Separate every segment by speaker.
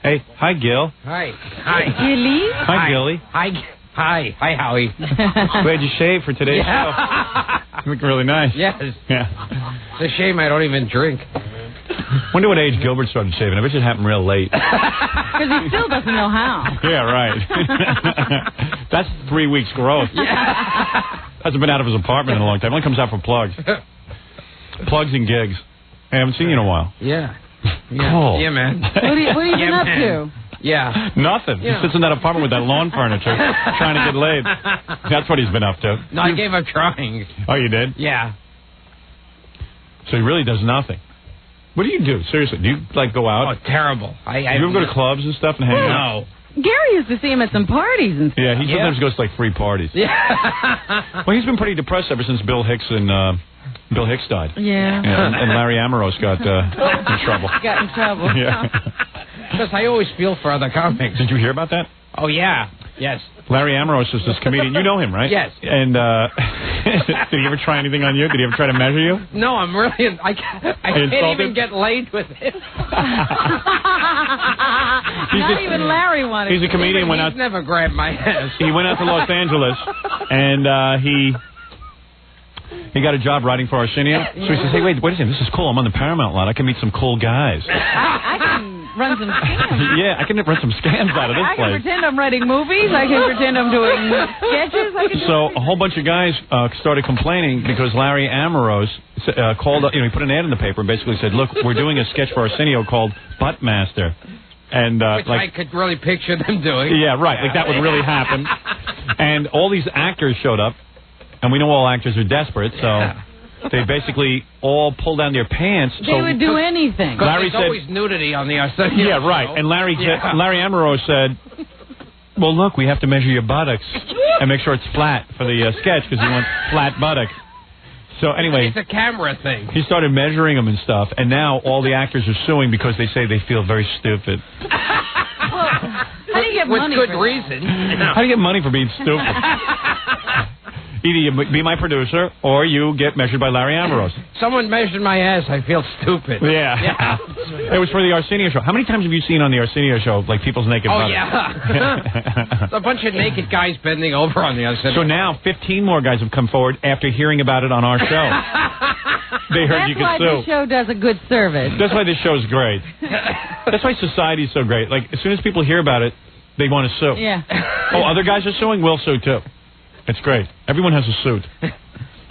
Speaker 1: Hey, hi, Gil.
Speaker 2: Hi. Hi.
Speaker 3: Gilly?
Speaker 1: Hi, Gilly.
Speaker 2: Hi, Howie.
Speaker 1: Glad you shaved for today's show. You look really nice.
Speaker 2: Yes.
Speaker 1: Yeah.
Speaker 2: It's a shame I don't even drink.
Speaker 1: Wonder what age Gilbert started shaving. I bet it happened real late.
Speaker 3: Because he still doesn't know how.
Speaker 1: Yeah, right. That's 3 weeks growth.
Speaker 2: Yeah.
Speaker 1: Hasn't been out of his apartment in a long time. Only comes out for plugs. Plugs and gigs. I haven't seen you in a while.
Speaker 2: Yeah.
Speaker 1: Cool.
Speaker 2: Yeah, man.
Speaker 3: What are you been up to?
Speaker 2: Yeah.
Speaker 1: Nothing. He sits in that apartment with that lawn furniture trying to get laid. That's what he's been up to.
Speaker 2: No, I gave up trying.
Speaker 1: Oh, you did?
Speaker 2: Yeah.
Speaker 1: So he really does nothing. What do you do? Seriously, do you, like, go out?
Speaker 2: Oh, terrible.
Speaker 1: Do you ever go to clubs and stuff and hang out?
Speaker 2: No.
Speaker 3: Gary used to see him at some parties and stuff.
Speaker 1: Yeah, he sometimes goes to, like, free parties.
Speaker 2: Yeah.
Speaker 1: Well, he's been pretty depressed ever since Bill Hicks died.
Speaker 3: Yeah.
Speaker 1: And Larry Ambrose got in trouble.
Speaker 3: Got in trouble.
Speaker 1: Yeah.
Speaker 2: Because I always feel for other comics.
Speaker 1: Did you hear about that?
Speaker 2: Oh, yeah. Yes.
Speaker 1: Larry Ambrose is this comedian. You know him, right?
Speaker 2: Yes.
Speaker 1: And did he ever try anything on you? Did he ever try to measure you?
Speaker 2: No, I'm really... I can't even get laid with him.
Speaker 3: Not even Larry wanted.
Speaker 1: He's a comedian.
Speaker 2: He's never grabbed my ass.
Speaker 1: He went out to Los Angeles, and he got a job writing for Arsenio. So he says, hey, wait a second. This is cool. I'm on the Paramount lot. I can meet some cool guys.
Speaker 3: I can run some scams.
Speaker 1: Yeah, I can run some scams out of this
Speaker 3: I can
Speaker 1: place.
Speaker 3: pretend I'm writing movies. I can pretend I'm doing sketches.
Speaker 1: So a whole bunch of guys started complaining because Larry Ambrose called, he put an ad in the paper and basically said, look, we're doing a sketch for Arsenio called Buttmaster. And,
Speaker 2: which I could really picture them doing.
Speaker 1: Yeah, right. Like that would really happen. And all these actors showed up. And we know all actors are desperate, so they basically all pulled down their pants.
Speaker 3: They would do anything.
Speaker 1: Larry
Speaker 2: there's always nudity on the Arsenio.
Speaker 1: Yeah, right. And Larry Ambrose said, well, look, we have to measure your buttocks and make sure it's flat for the sketch because he wants flat buttocks. So anyway,
Speaker 2: it's a camera thing.
Speaker 1: He started measuring them and stuff, and now all the actors are suing because they say they feel very stupid.
Speaker 3: How do you get money
Speaker 2: with good
Speaker 3: for
Speaker 2: reason.
Speaker 1: How do you get money for being stupid? Either you be my producer or you get measured by Larry Ambrose.
Speaker 2: Someone measured my ass. I feel stupid.
Speaker 1: Yeah. It was for the Arsenio show. How many times have you seen on the Arsenio show, like, people's naked buttocks?
Speaker 2: Oh, yeah. A bunch of naked guys bending over on the Arsenio.
Speaker 1: So now 15 more guys have come forward after hearing about it on our show. They heard you could sue.
Speaker 3: That's why this show does a good service.
Speaker 1: That's why this show is great. That's why society is so great. Like, as soon as people hear about it, they want to sue.
Speaker 3: Yeah.
Speaker 1: Oh, other guys are suing? We'll sue, too. It's great. Everyone has a suit.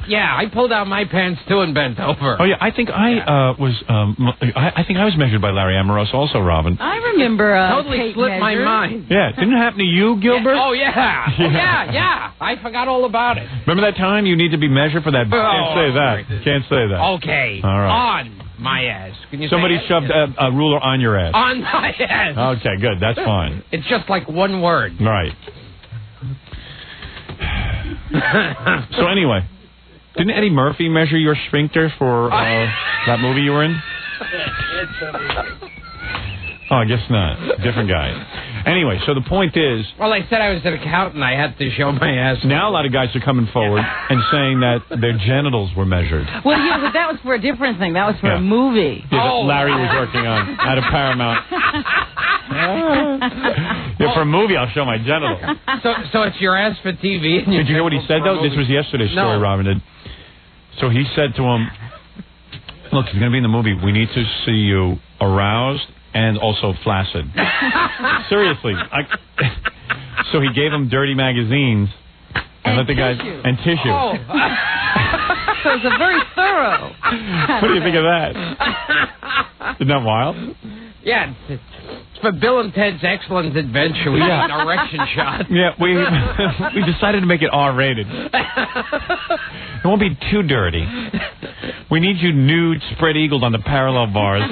Speaker 2: Yeah, I pulled out my pants, too, and bent over.
Speaker 1: Oh, yeah, I think I was measured by Larry Ambrose also, Robin.
Speaker 3: I remember
Speaker 2: totally slipped my mind.
Speaker 1: Yeah, didn't it happen to you, Gilbert?
Speaker 2: Yeah. Oh, yeah. Yeah. I forgot all about it.
Speaker 1: Remember that time you need to be measured for that? Can't say that. Can't say that.
Speaker 2: Okay.
Speaker 1: All right.
Speaker 2: On my ass. Can you
Speaker 1: Somebody
Speaker 2: say
Speaker 1: shoved a ruler on your ass.
Speaker 2: On my ass.
Speaker 1: Okay, good. That's fine.
Speaker 2: It's just like one word.
Speaker 1: Right. So anyway, didn't Eddie Murphy measure your sphincter for that movie you were in? Oh, I guess not. Different guy. Anyway, so the point is...
Speaker 2: Well, I said I was an accountant. I had to show my ass.
Speaker 1: Now a lot of guys are coming forward and saying that their genitals were measured.
Speaker 3: Well, yeah, but that was for a different thing. That was for a movie.
Speaker 1: Yeah, that Larry was working on out of Paramount. Yeah, for a movie, I'll show my genitals.
Speaker 2: So it's your ass for TV. And
Speaker 1: did you hear what he said, though? This was yesterday's story, Robin did. So he said to him, look, he's going to be in the movie. We need to see you aroused and also flaccid. Seriously. So he gave him dirty magazines and let the guys... And tissue.
Speaker 3: Oh. So it's a very thorough.
Speaker 1: What do you think of that? Isn't that wild?
Speaker 2: Yeah, it's for Bill and Ted's Excellent Adventure. We got an erection shot.
Speaker 1: Yeah, we decided to make it R-rated. It won't be too dirty. We need you nude, spread-eagled on the parallel bars.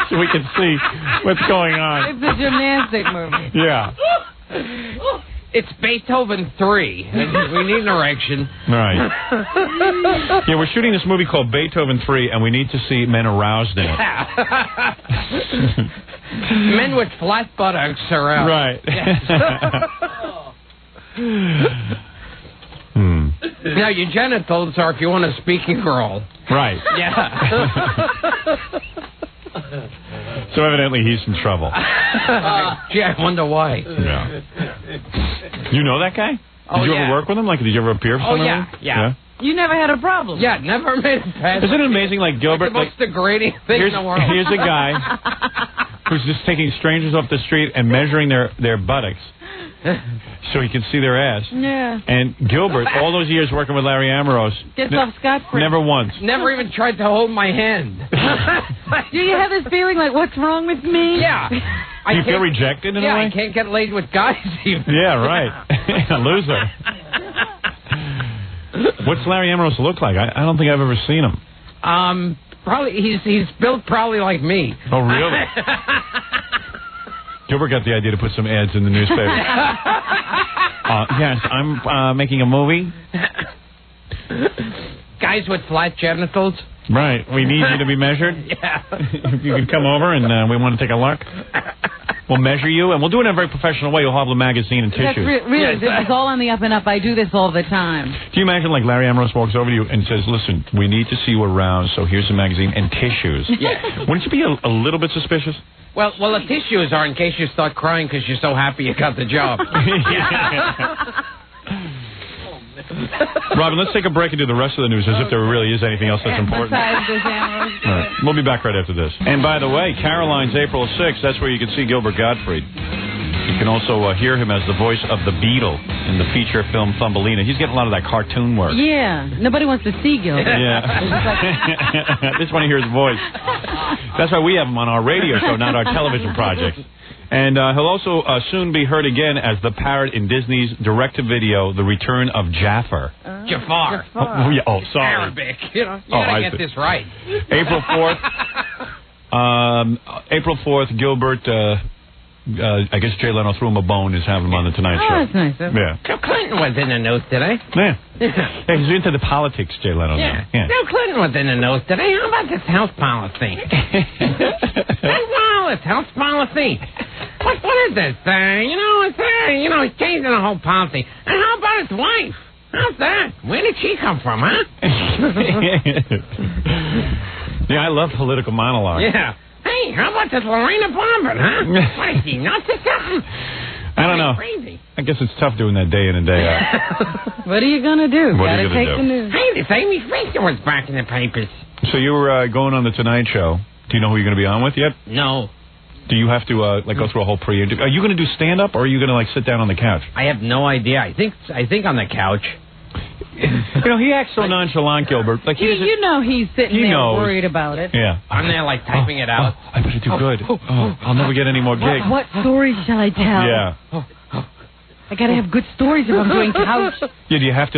Speaker 1: So we can see what's going on.
Speaker 3: It's a gymnastic movie.
Speaker 1: Yeah.
Speaker 2: It's Beethoven 3. We need an erection.
Speaker 1: Right. Yeah, we're shooting this movie called Beethoven 3, and we need to see men aroused in it.
Speaker 2: Men with flat buttocks aroused.
Speaker 1: Right.
Speaker 2: Yes. Now, your genitals are if you want a speaking role.
Speaker 1: Right.
Speaker 2: Yeah.
Speaker 1: So evidently he's in trouble.
Speaker 2: Gee, I wonder why.
Speaker 1: Yeah. You know that guy? Did you ever work with him? Like, did you ever appear for something?
Speaker 2: Yeah.
Speaker 3: You never had a problem.
Speaker 2: Yeah, never made it past.
Speaker 1: Isn't it amazing, like Gilbert?
Speaker 2: Like the most degrading thing in the world.
Speaker 1: Here's a guy who's just taking strangers off the street and measuring their buttocks so he can see their ass.
Speaker 3: Yeah.
Speaker 1: And Gilbert, all those years working with Larry Ambrose,
Speaker 3: gets off scot-free.
Speaker 1: Never once.
Speaker 2: Never even tried to hold my hand.
Speaker 3: Do you have this feeling like, what's wrong with me?
Speaker 2: Yeah.
Speaker 1: Do you feel rejected in a way?
Speaker 2: I can't get laid with guys even.
Speaker 1: Yeah, right. A loser. What's Larry Ambrose look like? I don't think I've ever seen him.
Speaker 2: Probably he's built probably like me.
Speaker 1: Oh, really? Gilbert got the idea to put some ads in the newspaper. Yes, I'm making a movie.
Speaker 2: Guys with flat genitals.
Speaker 1: Right. We need you to be measured.
Speaker 2: Yeah.
Speaker 1: If you can come over and we want to take a look. We'll measure you, and we'll do it in a very professional way. You'll have the magazine and tissues.
Speaker 3: That's really, this is all on the up and up. I do this all the time.
Speaker 1: Do you imagine, like, Larry Ambrose walks over to you and says, listen, we need to see you around, so here's the magazine and tissues.
Speaker 2: Yeah.
Speaker 1: Wouldn't you be a little bit suspicious?
Speaker 2: Well, the tissues are in case you start crying because you're so happy you got the job.
Speaker 1: Robin, let's take a break and do the rest of the news as if there really is anything else that's important.
Speaker 3: Besides this, Ambrose.
Speaker 1: All right. We'll be back right after this. And by the way, Caroline's April 6th. That's where you can see Gilbert Gottfried. You can also hear him as the voice of the Beetle in the feature film Thumbelina. He's getting a lot of that cartoon work.
Speaker 3: Yeah. Nobody wants to see Gilbert.
Speaker 1: Yeah. I just want to hear his voice. That's why we have him on our radio show, not our television projects. And he'll also soon be heard again as the parrot in Disney's direct-to-video, The Return of Jafar.
Speaker 2: Jafar.
Speaker 1: Sorry.
Speaker 2: Arabic. You gotta get this right.
Speaker 1: April 4th. April 4th, Gilbert, I guess Jay Leno threw him a bone, is having him on the Tonight Show.
Speaker 3: Oh, that's nice.
Speaker 1: Yeah.
Speaker 2: Bill Clinton was in the news today.
Speaker 1: Yeah. He's into the politics, Jay Leno.
Speaker 2: Yeah.
Speaker 1: Yeah.
Speaker 2: Bill Clinton was in the news today. How about this house policy? This house policy. What is this? He's changing the whole policy. And how about his wife? How's that? Where did she come from, huh?
Speaker 1: Yeah, I love political monologues.
Speaker 2: Yeah. Hey, how about this Lorena Bobbitt, huh? What is she, nuts or something?
Speaker 1: I don't know.
Speaker 2: Crazy.
Speaker 1: I guess it's tough doing that day in and day out.
Speaker 3: What are you going to do?
Speaker 1: What are you
Speaker 3: Gotta
Speaker 1: gonna
Speaker 3: take
Speaker 1: do?
Speaker 3: the news.
Speaker 2: Hey, this Amy Fisher was back in the papers.
Speaker 1: So you were going on the Tonight Show. Do you know who you're going to be on with yet?
Speaker 2: No.
Speaker 1: Do you have to go through a whole pre-interview? Are you going to do stand-up, or are you going to sit down on the couch?
Speaker 2: I have no idea. I think on the couch.
Speaker 1: He acts so nonchalant, Gilbert. Like he's
Speaker 3: sitting there worried about it.
Speaker 1: Yeah.
Speaker 2: I'm there typing it out.
Speaker 1: I better do good. I'll never get any more gigs.
Speaker 3: What stories shall I tell?
Speaker 1: Yeah.
Speaker 3: I gotta have good stories if I'm doing couch.
Speaker 1: Yeah. Do you have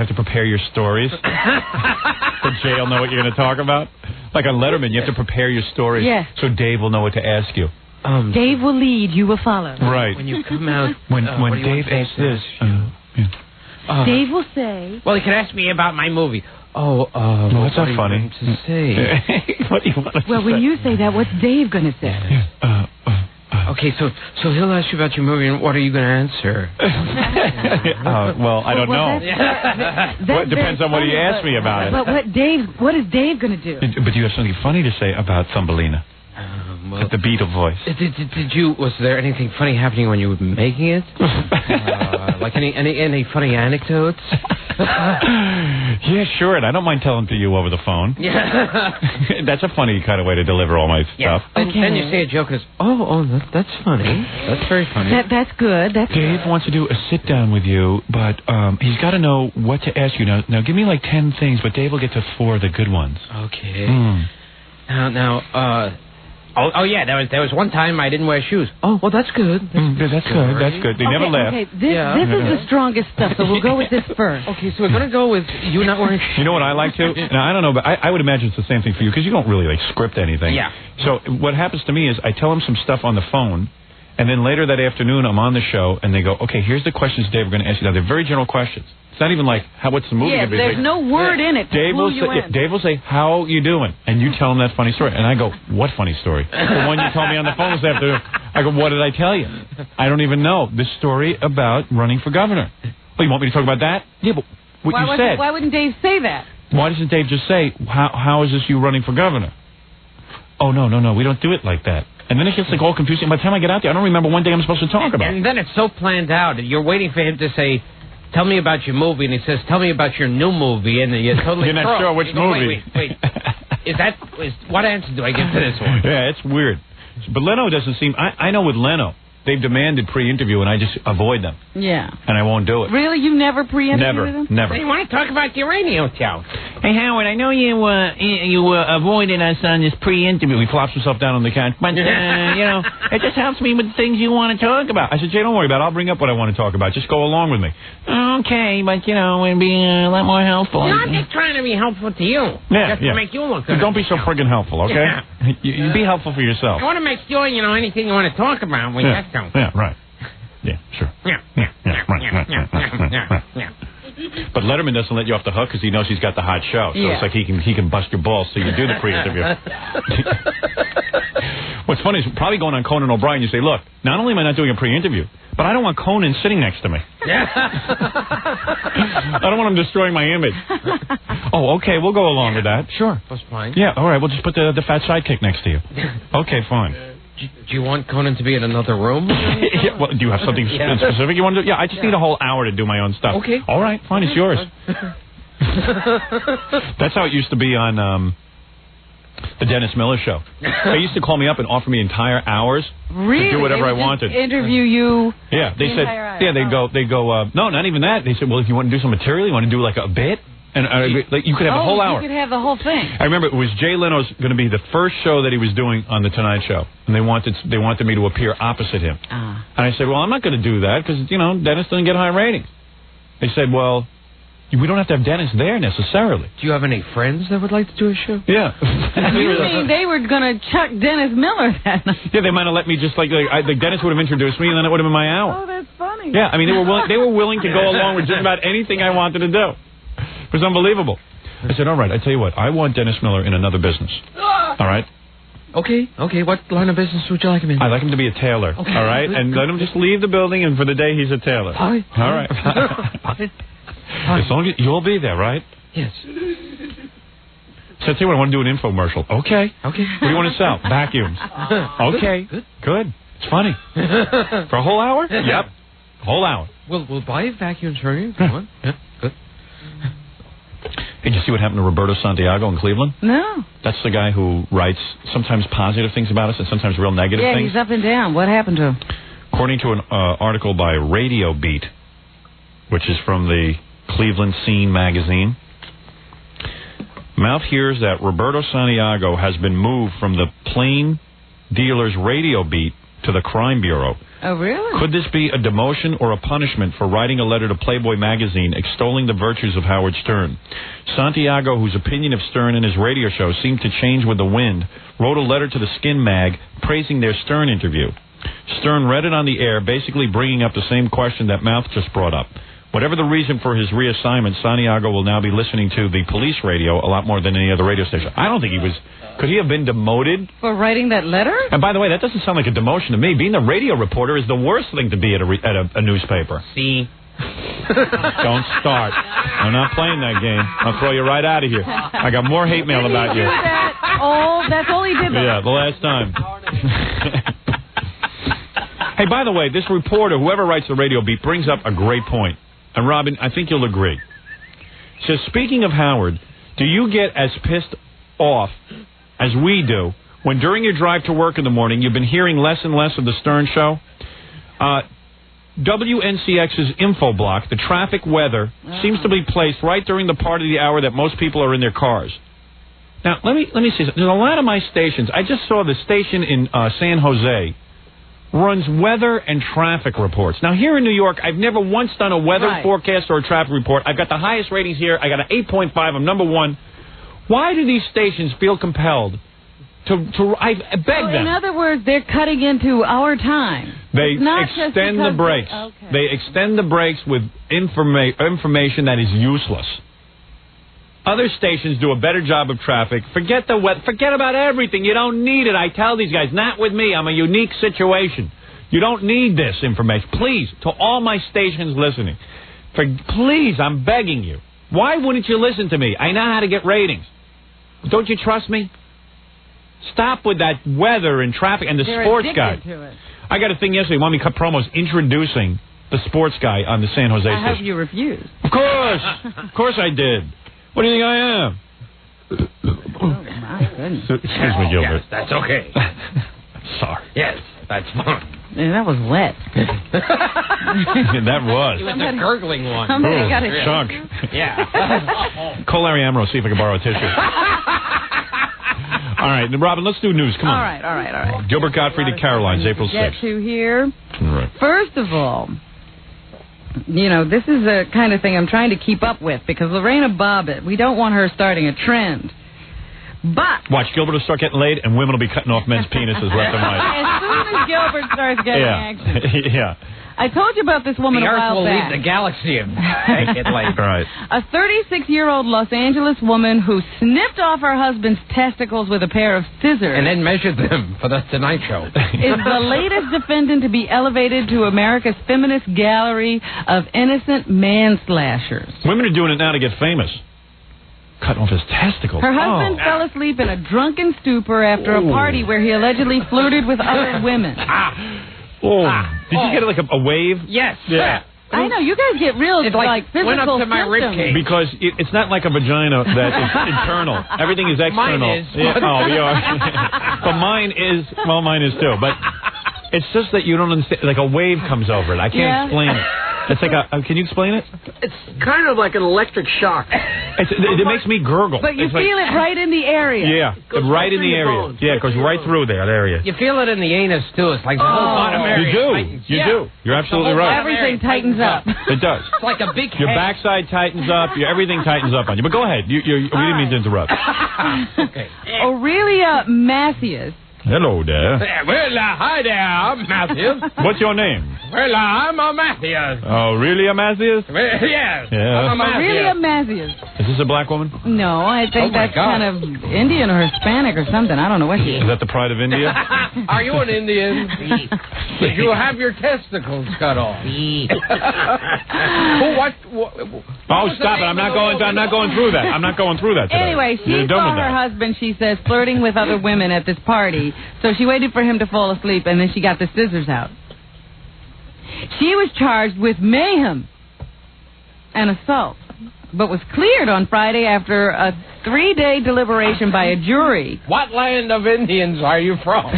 Speaker 1: to prepare your stories? So Jay will know what you're going to talk about. Like on Letterman, you have to prepare your stories.
Speaker 3: Yeah.
Speaker 1: So Dave will know what to ask you.
Speaker 3: Dave will lead. You will follow.
Speaker 1: Right.
Speaker 2: When you come out,
Speaker 1: when Dave asks this.
Speaker 3: Dave will say...
Speaker 2: Well, he can ask me about my movie.
Speaker 1: No, that's not funny.
Speaker 2: To say?
Speaker 1: What do you want to say?
Speaker 3: Well, when you say that, what's Dave going to say?
Speaker 2: Okay, so he'll ask you about your movie, and what are you going to answer?
Speaker 1: Well, I don't know. It depends on what he asks me about it.
Speaker 3: But what is Dave going to do?
Speaker 1: But you have something funny to say about Thumbelina.
Speaker 2: Well,
Speaker 1: the Beetle voice.
Speaker 2: Was there anything funny happening when you were making it? Like any funny anecdotes?
Speaker 1: Yeah, sure. And I don't mind telling to you over the phone.
Speaker 2: Yeah.
Speaker 1: That's a funny kind of way to deliver all my stuff.
Speaker 2: And then you say a joke and it's, that's funny. That's very funny.
Speaker 3: That's good.
Speaker 1: Dave wants to do a sit down with you, but he's got to know what to ask you. Now give me like 10 things, but Dave will get to 4 of the good ones.
Speaker 2: Okay. There was one time I didn't wear shoes. Oh, well, that's good.
Speaker 1: That's good. They never laugh.
Speaker 3: Okay, this is the strongest stuff, so we'll go with this first.
Speaker 2: Okay, so we're going to go with you not wearing shoes.
Speaker 1: You know what I like to? Now, I don't know, but I would imagine it's the same thing for you, because you don't really, script anything.
Speaker 2: Yeah.
Speaker 1: So what happens to me is I tell him some stuff on the phone, and then later that afternoon I'm on the show, and they go, okay, here's the questions Dave we're going to ask you. Now, they're very general questions. It's not even like, what's the movie going to be?
Speaker 3: There's no word in it.
Speaker 1: Dave will say, how you doing? And you tell him that funny story. And I go, what funny story? The one you told me on the phone this afternoon. I go, what did I tell you? I don't even know. The story about running for governor. Oh, you want me to talk about that? Yeah, but you said.
Speaker 3: Why wouldn't Dave say that?
Speaker 1: Why doesn't Dave just say, how is this you running for governor? oh, no, we don't do it like that. And then it gets like all confusing. By the time I get out there, I don't remember one thing I'm supposed to talk about.
Speaker 2: And then it's so planned out. You're waiting for him to say, tell me about your movie. And he says, tell me about your new movie. And you're totally
Speaker 1: You're not sure which movie.
Speaker 2: Wait. What answer do I give to this one?
Speaker 1: Yeah, it's weird. But Leno doesn't seem... I know with Leno, they've demanded pre-interview, and I just avoid them.
Speaker 3: Yeah.
Speaker 1: And I won't do it.
Speaker 3: Really? You never pre-interviewed them?
Speaker 1: Never.
Speaker 2: Hey, you want to talk about your radio show?
Speaker 4: Hey, Howard, I know you avoided us on this pre-interview.
Speaker 1: He flops himself down on the couch.
Speaker 4: But, it just helps me with things you want to talk about.
Speaker 1: I said, Jay, don't worry about it. I'll bring up what I want to talk about. Just go along with me.
Speaker 4: Okay, but, it'd be a lot more helpful.
Speaker 2: I'm just trying to be helpful to you.
Speaker 1: Yeah,
Speaker 2: just to make you look good.
Speaker 1: Don't be so friggin' helpful, okay?
Speaker 2: Yeah.
Speaker 1: You be helpful for yourself.
Speaker 2: I want to make sure, anything you want to talk about when you go.
Speaker 1: Yeah, right. Yeah, sure.
Speaker 2: Yeah.
Speaker 1: But Letterman doesn't let you off the hook because he knows he's got the hot show. So it's like he can bust your balls so you do the pre-interview. What's funny is probably going on Conan O'Brien, you say, look, not only am I not doing a pre-interview, but I don't want Conan sitting next to me. I don't want him destroying my image. Oh, okay, we'll go along with that. Sure.
Speaker 2: That's fine.
Speaker 1: Yeah, all right, we'll just put the fat sidekick next to you. Okay, fine.
Speaker 2: Do you want Conan to be in another room?
Speaker 1: Yeah, well, do you have something specific you want to do? Yeah, I just need a whole hour to do my own stuff.
Speaker 2: Okay.
Speaker 1: All right, fine, it's yours. That's how it used to be on the Dennis Miller Show. They used to call me up and offer me entire hours to do whatever I wanted.
Speaker 3: Interview you.
Speaker 1: Yeah, they said. Yeah, they go. No, not even that. They said, well, if you want to do some material, you want to do like a bit. And you could have a whole hour.
Speaker 3: You could have the whole thing.
Speaker 1: I remember it was Jay Leno's going to be the first show that he was doing on the Tonight Show, and they wanted me to appear opposite him. And I said, well, I'm not going to do that because Dennis doesn't get high ratings. They said, well, we don't have to have Dennis there necessarily.
Speaker 2: Do you have any friends that would like to do a show?
Speaker 1: Yeah.
Speaker 3: You mean they were going to chuck Dennis Miller that night?
Speaker 1: Yeah, they might have let me just like Dennis would have introduced me, and then it would have been my hour.
Speaker 3: Oh, that's funny.
Speaker 1: Yeah, I mean they were willing to go along with just about anything I wanted to do. It was unbelievable. I said, all right, I tell you what, I want Dennis Miller in another business. All right?
Speaker 2: Okay. What line of business would you like him in?
Speaker 1: I'd like him to be a tailor. Okay. All right? And let him just leave the building, and for the day, he's a tailor.
Speaker 2: Fine.
Speaker 1: All right. As long as you'll be there, right?
Speaker 2: Yes.
Speaker 1: So I tell you what, I want to do an infomercial. Okay. What do you want to sell? Vacuums. Okay. Good. It's funny. For a whole hour? Yep. A whole hour.
Speaker 2: We'll buy vacuums for you. Come on. Yeah. Good.
Speaker 1: Did you see what happened to Roberto Santiago in Cleveland?
Speaker 3: No.
Speaker 1: That's the guy who writes sometimes positive things about us and sometimes real negative things.
Speaker 3: Yeah, he's up and down. What happened to him?
Speaker 1: According to an article by Radio Beat, which is from the Cleveland Scene magazine, Mouth hears that Roberto Santiago has been moved from the Plain Dealer's Radio Beat to the Crime Bureau.
Speaker 3: Oh, really?
Speaker 1: Could this be a demotion or a punishment for writing a letter to Playboy magazine extolling the virtues of Howard Stern? Santiago, whose opinion of Stern and his radio show seemed to change with the wind, wrote a letter to the Skin Mag praising their Stern interview. Stern read it on the air, basically bringing up the same question that Mouth just brought up. Whatever the reason for his reassignment, Santiago will now be listening to the police radio a lot more than any other radio station. I don't think he was... Could he have been demoted?
Speaker 3: For writing that letter?
Speaker 1: And by the way, that doesn't sound like a demotion to me. Being a radio reporter is the worst thing to be at a newspaper.
Speaker 2: See?
Speaker 1: Don't start. I'm not playing that game. I'll throw you right out of here. I got more hate mail about you.
Speaker 3: That's all he did.
Speaker 1: Yeah, the last time. Hey, by the way, this reporter, whoever writes the Radio Beat, brings up a great point. And, Robin, I think you'll agree. He says, speaking of Howard, do you get as pissed off as we do when during your drive to work in the morning you've been hearing less and less of the Stern Show? WNCX's info block, the traffic weather, seems to be placed right during the part of the hour that most people are in their cars. Now, let me say something. There's a lot of my stations. I just saw the station in San Jose runs weather and traffic reports. Now, here in New York, I've never once done a weather forecast or a traffic report. I've got the highest ratings here. I got an 8.5. I'm number one. Why do these stations feel compelled I beg them?
Speaker 3: In other words, they're cutting into our time.
Speaker 1: They extend the breaks. They extend the breaks with information that is useless. Other stations do a better job of traffic. Forget the weather. Forget about everything. You don't need it. I tell these guys, not with me. I'm a unique situation. You don't need this information. Please, to all my stations listening, please, I'm begging you. Why wouldn't you listen to me? I know how to get ratings. Don't you trust me? Stop with that weather and traffic and the
Speaker 3: They're
Speaker 1: sports
Speaker 3: addicted
Speaker 1: guy.
Speaker 3: to it.
Speaker 1: I got a thing yesterday. Want me to cut promos introducing the sports guy on the San Jose
Speaker 3: I hope
Speaker 1: station.
Speaker 3: you refused.
Speaker 1: Of course I did. What do you think I am?
Speaker 3: Oh, my goodness.
Speaker 1: Excuse me, Gilbert.
Speaker 2: Yes, that's okay.
Speaker 1: Sorry.
Speaker 2: Yes, that's fine.
Speaker 3: Yeah, that was wet.
Speaker 1: That was.
Speaker 2: It was a gurgling one.
Speaker 3: Somebody got a
Speaker 1: chunk.
Speaker 2: Yeah.
Speaker 1: Call Larry Ambrose, see if I can borrow a tissue. All right, Robin, let's do news. Come on.
Speaker 3: All right.
Speaker 1: Gilbert Gottfried at Caroline's, April
Speaker 3: Get
Speaker 1: 6th.
Speaker 3: to here.
Speaker 1: Right.
Speaker 3: First of all, you know, this is the kind of thing I'm trying to keep up with because Lorena Bobbitt, we don't want her starting a trend. But
Speaker 1: Watch, Gilbert will start getting laid, and women will be cutting off men's penises left and right.
Speaker 3: as soon as Gilbert starts getting action.
Speaker 1: Yeah.
Speaker 3: I told you about this woman
Speaker 2: The
Speaker 3: a
Speaker 2: Earth
Speaker 3: while
Speaker 2: will
Speaker 3: back.
Speaker 2: leave the galaxy and take it later.
Speaker 1: Right.
Speaker 3: A 36-year-old Los Angeles woman who snipped off her husband's testicles with a pair of scissors
Speaker 2: And then measured them for the Tonight Show.
Speaker 3: is the latest defendant to be elevated to America's feminist gallery of innocent manslashers.
Speaker 1: Women are doing it now to get famous. Cutting off his testicles.
Speaker 3: Her husband fell asleep in a drunken stupor after a party where he allegedly flirted with other women.
Speaker 1: Did you get like a wave?
Speaker 2: Yes.
Speaker 1: Yeah.
Speaker 3: I know, you guys get real,
Speaker 2: It
Speaker 3: like physical
Speaker 2: went up to my
Speaker 3: symptoms.
Speaker 2: ribcage.
Speaker 1: Because it's not like a vagina that is internal. Everything is external.
Speaker 2: Mine is.
Speaker 1: Yeah. Oh, yeah. But mine is too. But it's just that you don't understand. Like a wave comes over it. I can't explain it. It's like can you explain it?
Speaker 5: It's kind of like an electric shock.
Speaker 1: It makes me gurgle.
Speaker 3: But you
Speaker 1: It's
Speaker 3: feel it right in the area.
Speaker 1: Yeah,
Speaker 5: Goes
Speaker 1: right in
Speaker 5: through
Speaker 1: the
Speaker 5: your
Speaker 1: area.
Speaker 5: bones.
Speaker 1: Yeah, it goes right through that area.
Speaker 2: You feel it in the anus, too. It's like the whole bottom area.
Speaker 1: You do.
Speaker 2: tightens.
Speaker 1: You
Speaker 2: Yeah.
Speaker 1: do. You're absolutely right.
Speaker 3: Everything tightens up.
Speaker 1: It does.
Speaker 2: It's like a big
Speaker 1: Your
Speaker 2: head.
Speaker 1: backside tightens up. Everything tightens up on you. But go ahead. We didn't mean to interrupt.
Speaker 2: Okay.
Speaker 3: Aurelia Macias.
Speaker 1: Hello there.
Speaker 2: Well, hi there. I'm Matthews.
Speaker 1: What's your name?
Speaker 2: Well, I'm a Matthews.
Speaker 1: Oh, really, Amazius?
Speaker 2: Well, yes.
Speaker 1: Yeah.
Speaker 2: I'm a
Speaker 3: Aurelia
Speaker 2: Matthews.
Speaker 3: Macias.
Speaker 1: Is this a black woman?
Speaker 3: No, I think
Speaker 2: Oh, my
Speaker 3: that's
Speaker 2: God.
Speaker 3: kind of Indian or Hispanic or something. I don't know what she
Speaker 1: Is
Speaker 3: is.
Speaker 1: that the pride of India?
Speaker 2: Are you an Indian? Did you have your testicles cut off?
Speaker 1: Oh, stop it! I'm not going through that. I'm not going through that today.
Speaker 3: Anyway, she
Speaker 1: You're done
Speaker 3: saw
Speaker 1: with
Speaker 3: her
Speaker 1: that.
Speaker 3: husband, she says, flirting with other women at this party. So she waited for him to fall asleep, and then she got the scissors out. She was charged with mayhem and assault, but was cleared on Friday after a 3-day deliberation by a jury.
Speaker 2: What land of Indians are you from?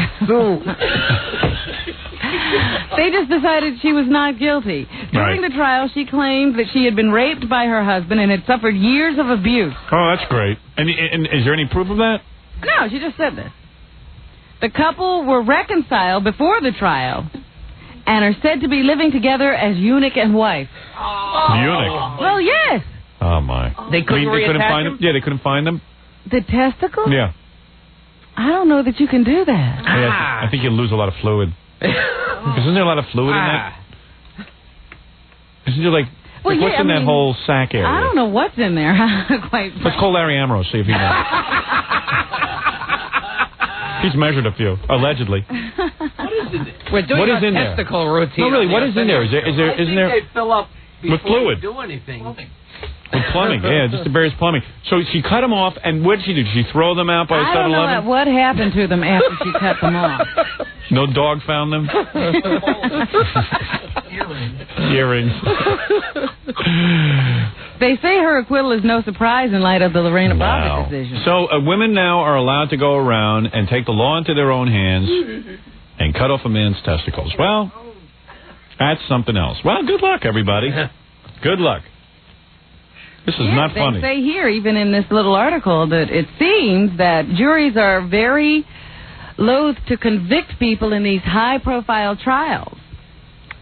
Speaker 3: They just decided she was not guilty. During the trial, she claimed that she had been raped by her husband and had suffered years of abuse.
Speaker 1: Oh, that's great. And is there any proof of that?
Speaker 3: No, she just said this. The couple were reconciled before the trial and are said to be living together as eunuch and wife.
Speaker 1: The eunuch.
Speaker 3: Well, yes.
Speaker 1: Oh, my.
Speaker 2: They couldn't
Speaker 1: couldn't
Speaker 2: reattach
Speaker 1: find
Speaker 2: him?
Speaker 1: them? Yeah, they couldn't find them?
Speaker 3: The testicles?
Speaker 1: Yeah.
Speaker 3: I don't know that you can do that.
Speaker 1: Yeah, I think you lose a lot of fluid. Isn't there a lot of fluid in that? Isn't there like
Speaker 3: Well,
Speaker 1: what's
Speaker 3: yeah,
Speaker 1: in
Speaker 3: I
Speaker 1: that
Speaker 3: mean,
Speaker 1: whole sack area?
Speaker 3: I don't know what's in there. Quite
Speaker 1: Let's call Larry Ambrose, see if he knows. He's measured a few, allegedly.
Speaker 2: We're doing
Speaker 1: What is
Speaker 2: a
Speaker 1: in there?
Speaker 2: testicle routine.
Speaker 1: No, really, what is in there? Isn't there
Speaker 5: They fill up
Speaker 1: with fluid?
Speaker 5: do anything.
Speaker 1: With plumbing? Yeah, just the various plumbing. So she cut them off, and what did she do? Did she throw them out by
Speaker 3: I don't know
Speaker 1: 7-Eleven?
Speaker 3: what happened to them after she cut them off.
Speaker 1: No dog found them? Earrings.
Speaker 3: They say her acquittal is no surprise in light of the Lorena Bobbitt decision.
Speaker 1: So women now are allowed to go around and take the law into their own hands and cut off a man's testicles. Well, that's something else. Well, good luck, everybody. Good luck. This is not funny.
Speaker 3: They say here, even in this little article, that it seems that juries are very loath to convict people in these high-profile trials.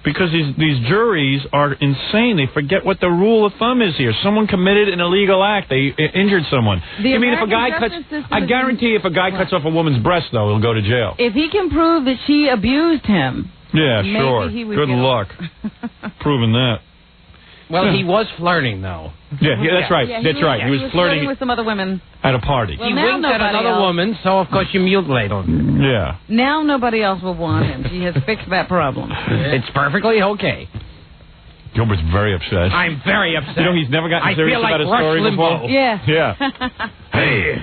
Speaker 1: Because these juries are insane. They forget what the rule of thumb is here. Someone committed an illegal act. They injured someone.
Speaker 3: The
Speaker 1: I mean, if a guy
Speaker 3: American
Speaker 1: cuts...
Speaker 3: justice system
Speaker 1: I
Speaker 3: is-
Speaker 1: guarantee if a guy cuts off a woman's breast, though, he'll go to jail.
Speaker 3: If he can prove that she abused him,
Speaker 1: Yeah,
Speaker 3: maybe
Speaker 1: sure.
Speaker 3: he would
Speaker 1: Good
Speaker 3: get
Speaker 1: luck proving that.
Speaker 2: Well, he was flirting, though.
Speaker 1: Yeah, that's right.
Speaker 3: Yeah,
Speaker 1: That's right. He was flirting
Speaker 3: with some other women.
Speaker 1: at a party.
Speaker 3: Well,
Speaker 2: He
Speaker 3: now
Speaker 2: winked at
Speaker 3: nobody
Speaker 2: another
Speaker 3: else.
Speaker 2: woman, so of course you mutilate him.
Speaker 1: Yeah.
Speaker 3: Now nobody else will want him. She has fixed that problem.
Speaker 2: It's perfectly okay.
Speaker 1: Gilbert's very upset.
Speaker 2: I'm very upset.
Speaker 1: You know, he's never gotten
Speaker 2: I
Speaker 1: serious
Speaker 2: feel like
Speaker 1: about a
Speaker 2: Rush
Speaker 1: story
Speaker 2: Limbaugh.
Speaker 1: before.
Speaker 3: Yeah.
Speaker 1: Yeah. Hey.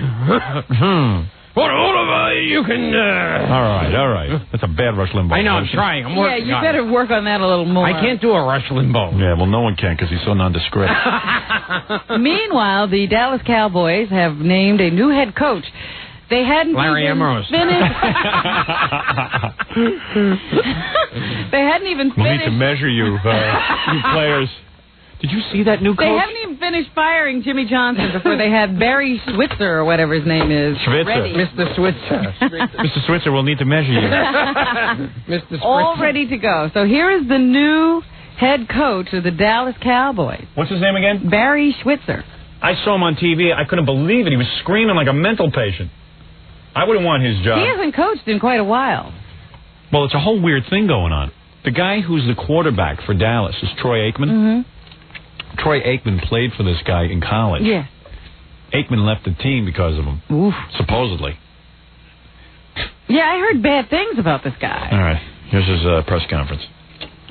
Speaker 2: You can...
Speaker 1: All right. That's a bad Rush Limbaugh.
Speaker 2: I know, I'm trying. I'm working on it.
Speaker 3: Yeah, you better work on that a little more.
Speaker 2: I can't do a Rush Limbaugh.
Speaker 1: Yeah, well, no one can because he's so nondescript.
Speaker 3: Meanwhile, the Dallas Cowboys have named a new head coach. They hadn't
Speaker 2: Larry
Speaker 3: even
Speaker 2: Ambrose.
Speaker 3: finished. They hadn't even finished.
Speaker 1: We'll need to measure you, you players. Did you see that new coach?
Speaker 3: They haven't even finished firing Jimmy Johnson before they had Barry Switzer, or whatever his name is.
Speaker 1: Schwitzer.
Speaker 3: Ready.
Speaker 2: Mr. Switzer.
Speaker 1: Mr. Switzer, we'll need to measure you.
Speaker 2: Mr. Switzer.
Speaker 3: All ready to go. So here is the new head coach of the Dallas Cowboys.
Speaker 1: What's his name again?
Speaker 3: Barry Switzer.
Speaker 1: I saw him on TV. I couldn't believe it. He was screaming like a mental patient. I wouldn't want his job.
Speaker 3: He hasn't coached in quite a while.
Speaker 1: Well, it's a whole weird thing going on. The guy who's the quarterback for Dallas is Troy Aikman.
Speaker 3: Mm-hmm.
Speaker 1: Troy Aikman played for this guy in college.
Speaker 3: Yeah.
Speaker 1: Aikman left the team because of him,
Speaker 3: Oof.
Speaker 1: supposedly.
Speaker 3: Yeah, I heard bad things about this guy.
Speaker 1: All right. Here's his press conference.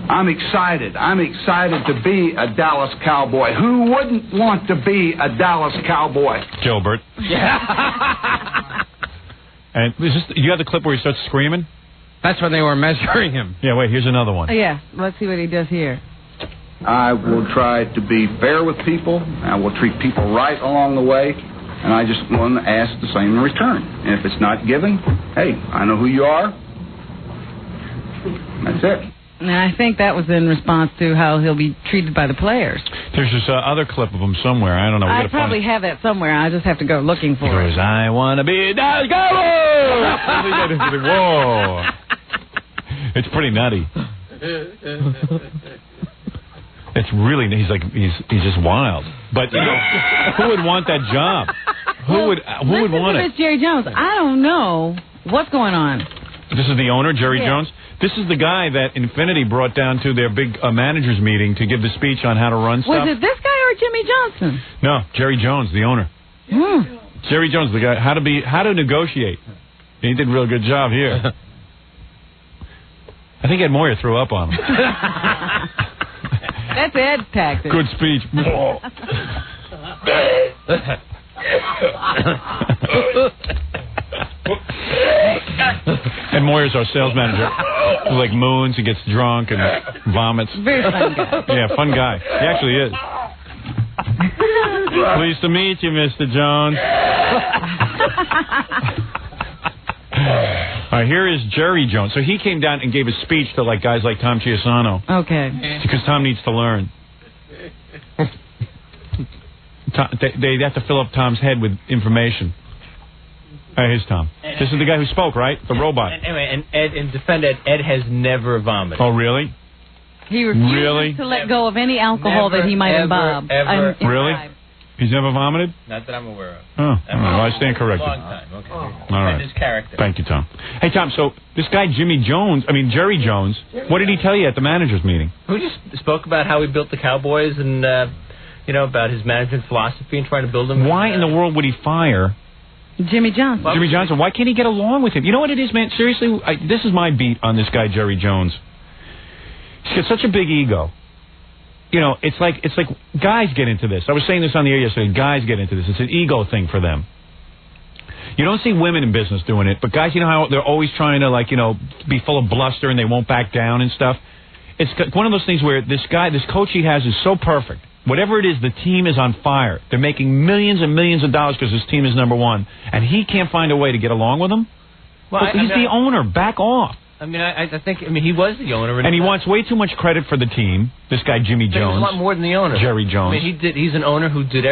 Speaker 6: I'm excited. I'm excited to be a Dallas Cowboy. Who wouldn't want to be a Dallas Cowboy?
Speaker 1: Gilbert.
Speaker 2: Yeah.
Speaker 1: And is this, you have the clip where he starts screaming?
Speaker 2: That's when they were measuring him.
Speaker 1: Yeah, wait, here's another one.
Speaker 3: Oh, yeah, let's see what he does here.
Speaker 6: I will try to be fair with people. I will treat people right along the way. And I just want to ask the same in return. And if it's not given, hey, I know who you are. That's it.
Speaker 3: And I think that was in response to how he'll be treated by the players.
Speaker 1: There's this other clip of him somewhere. I don't know.
Speaker 3: I probably have that somewhere. I just have to go looking for it.
Speaker 1: He goes, I want to be a Dallas Cowboy! Whoa. It's pretty nutty. It's really, he's just wild. But, you know, who would want that job? Who would want it?
Speaker 3: This Jerry Jones. I don't know what's going on.
Speaker 1: This is the owner, Jerry Jones? This is the guy that Infinity brought down to their big managers meeting to give the speech on how to run stuff.
Speaker 3: Was it this guy or Jimmy Johnson?
Speaker 1: No, Jerry Jones, the owner. Jerry Jones, the guy, how to negotiate. He did a real good job here. I think Ed Moyer threw up on him.
Speaker 3: That's Ed's tactic.
Speaker 1: Good speech. Ed Moyer's our sales manager. He like moons, he gets drunk and vomits.
Speaker 3: Very fun guy.
Speaker 1: Yeah, fun guy. He actually is. Pleased to meet you, Mr. Jones. All right, here is Jerry Jones. So he came down and gave a speech to like guys like Tom Chiasano.
Speaker 3: Okay.
Speaker 1: Because Tom needs to learn. They have to fill up Tom's head with information. Here's Tom. This is the guy who spoke, right? The robot.
Speaker 4: Anyway, and Ed, in defend Ed has never vomited.
Speaker 1: Oh, really?
Speaker 3: He refuses to let go of any alcohol that he might imbibe.
Speaker 1: Really? He's never vomited?
Speaker 4: Not that I'm aware of.
Speaker 1: Oh, all right. Well, I stand corrected.
Speaker 4: Long time. Okay.
Speaker 1: All right.
Speaker 4: His character.
Speaker 1: Thank you, Tom. Hey, Tom, so this guy Jerry Jones, what did he tell you at the managers meeting?
Speaker 4: Who just spoke about how he built the Cowboys and, about his management philosophy and trying to build them.
Speaker 1: Why in the world would he fire
Speaker 3: Jimmy Johnson?
Speaker 1: Jimmy Johnson. Why can't he get along with him? You know what it is, man? Seriously, this is my beat on this guy, Jerry Jones. He's got such a big ego. You know, it's like guys get into this. I was saying this on the air yesterday. Guys get into this. It's an ego thing for them. You don't see women in business doing it, but guys, you know how they're always trying to, be full of bluster and they won't back down and stuff? It's one of those things where this coach he has is so perfect. Whatever it is, the team is on fire. They're making millions and millions of dollars because his team is number one, and he can't find a way to get along with them? Well, he's the owner. Back off.
Speaker 4: I think he was the owner.
Speaker 1: And he wants way too much credit for the team, this guy Jimmy Jones.
Speaker 4: He was a lot more than the owner.
Speaker 1: Jerry Jones.
Speaker 4: He's an owner who did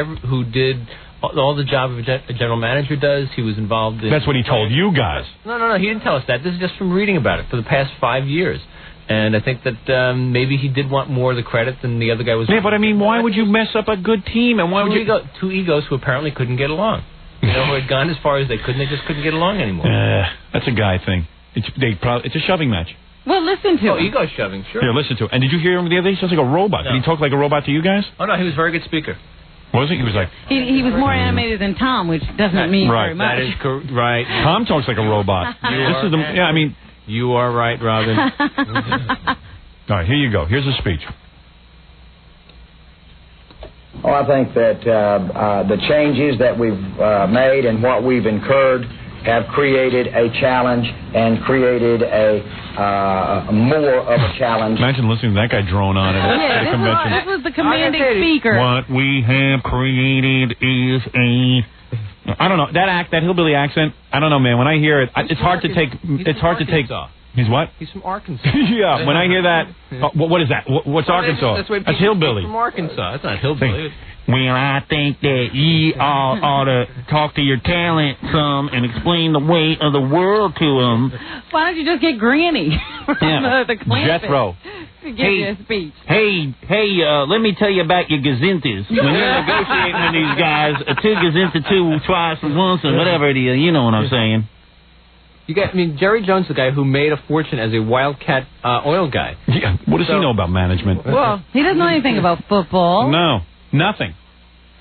Speaker 4: all the job a general manager does. He was involved in...
Speaker 1: That's what he told you guys.
Speaker 4: No, he didn't tell us that. This is just from reading about it for the past 5 years. And I think that maybe he did want more of the credit than the other guy was.
Speaker 1: Yeah, but why would you mess up a good team? And why would you...
Speaker 4: Two egos who apparently couldn't get along. Who had gone as far as they just couldn't get along anymore.
Speaker 1: That's a guy thing. It's a shoving match.
Speaker 3: Well, listen to him.
Speaker 4: Ego shoving, sure.
Speaker 1: Yeah, listen to him. And did you hear him the other day? He sounds like a robot.
Speaker 4: No.
Speaker 1: Did he talk like a robot to you guys?
Speaker 4: Oh, no, he was a very good speaker.
Speaker 1: Was he? He was like...
Speaker 3: He was more animated than Tom, which doesn't mean very much.
Speaker 4: That is right.
Speaker 1: Tom talks like a robot.
Speaker 4: You are right, Robin.
Speaker 1: All right, here you go. Here's a speech.
Speaker 7: I think that the changes that we've made and what we've incurred have created a challenge and created a more of a challenge.
Speaker 1: Imagine listening to that guy drone on it at a convention.
Speaker 3: This was the commanding speaker.
Speaker 1: What we have created is a... I don't know, that hillbilly accent, I don't know, man. When I hear it, it's hard to take... It's hard to take... He's what?
Speaker 4: He's from Arkansas.
Speaker 1: Yeah, when I hear that... what is that? What's Arkansas?
Speaker 4: That's
Speaker 1: hillbilly.
Speaker 4: From Arkansas. That's not hillbilly.
Speaker 1: Well, I think that ye all ought to talk to your talent some and explain the way of the world to them.
Speaker 3: Why don't you just get Granny from the Clampett
Speaker 1: Jethro
Speaker 3: to give you a speech?
Speaker 1: Hey, let me tell you about your gazintas. When you're negotiating with these guys, a 2 gazinta 2 twice and once and whatever it is, you know what I'm saying.
Speaker 4: Jerry Jones, the guy who made a fortune as a Wildcat oil guy.
Speaker 1: Yeah, what does he know about management?
Speaker 3: Well, he doesn't know anything about football.
Speaker 1: No, nothing.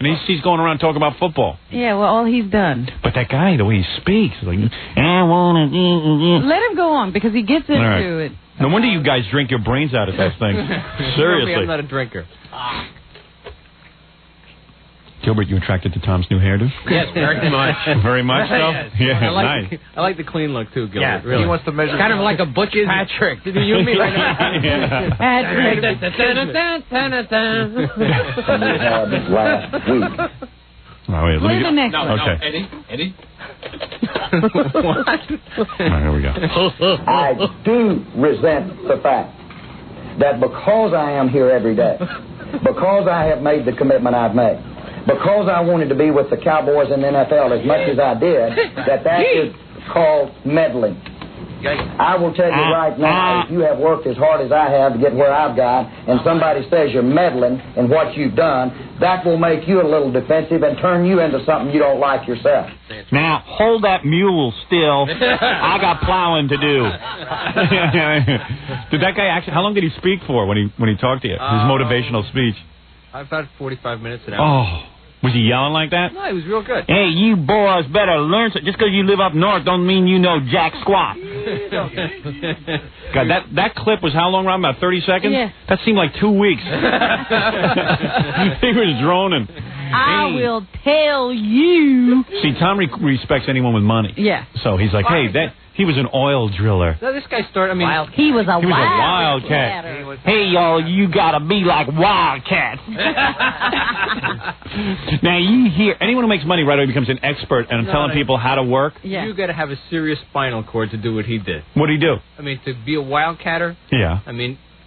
Speaker 1: And he's going around talking about football.
Speaker 3: Yeah, well, all he's done.
Speaker 1: But that guy, the way he speaks, like, I want to...
Speaker 3: Let him go on, because he gets into it.
Speaker 1: No wonder you guys drink your brains out of those things. Seriously.
Speaker 4: I'm not a drinker.
Speaker 1: Gilbert, you attracted to Tom's new hairdo?
Speaker 2: Yes, very much.
Speaker 1: Very much, so?
Speaker 2: Yes.
Speaker 1: Yeah,
Speaker 4: I like the clean look, too, Gilbert.
Speaker 2: Yeah,
Speaker 4: really.
Speaker 2: He wants to measure... Kind of like a Butch Patrick. Did you mean like
Speaker 1: yeah.
Speaker 3: Patrick.
Speaker 7: Last week.
Speaker 1: Oh, wait,
Speaker 3: Play the next one.
Speaker 1: Okay.
Speaker 2: Eddie?
Speaker 1: What? All right, here we go.
Speaker 7: I do resent the fact that because I am here every day, because I have made the commitment I've made, because I wanted to be with the Cowboys in the NFL as much as I did, that is called meddling. I will tell you right now, if you have worked as hard as I have to get where I've got, and somebody says you're meddling in what you've done, that will make you a little defensive and turn you into something you don't like yourself.
Speaker 1: Now, hold that mule still. I got plowing to do. Did that guy actually... How long did he speak for when he talked to you? His motivational speech?
Speaker 4: About 45 minutes an hour.
Speaker 1: Oh... Was he yelling like that?
Speaker 4: No, he was real good.
Speaker 1: Hey, you boys better learn something. Just because you live up north don't mean you know jack squat. God, that clip was how long, Rob? About 30 seconds?
Speaker 3: Yeah.
Speaker 1: That seemed like 2 weeks. He was droning.
Speaker 3: I will tell you.
Speaker 1: See, Tom respects anyone with money.
Speaker 3: Yeah.
Speaker 1: So he's like, hey, he was an oil driller.
Speaker 4: No, this guy started,
Speaker 3: He was a
Speaker 1: wildcat. Hey, y'all, you gotta be like wildcats. Now, you hear, anyone who makes money right away becomes an expert and telling people how to work.
Speaker 3: Yeah.
Speaker 4: You gotta have a serious spinal cord to do what he did.
Speaker 1: What'd he do?
Speaker 4: To be a wildcatter.
Speaker 1: Yeah.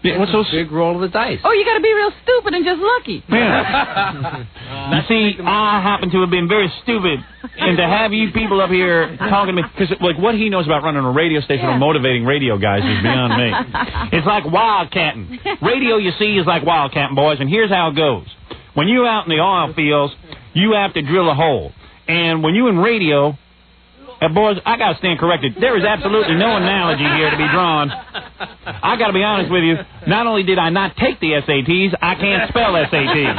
Speaker 4: What's those big roll of the dice?
Speaker 3: Oh, you got to be real stupid and just lucky.
Speaker 1: Yeah. You see, I happen to have been very stupid, and to have you people up here talking to me, because what he knows about running a radio station or motivating radio guys is beyond me. It's like wildcatting. Radio, you see, is like wildcatting, boys, and here's how it goes. When you're out in the oil fields, you have to drill a hole, and when you're in radio... boys, I got to stand corrected. There is absolutely no analogy here to be drawn. I got to be honest with you. Not only did I not take the SATs, I can't spell SATs.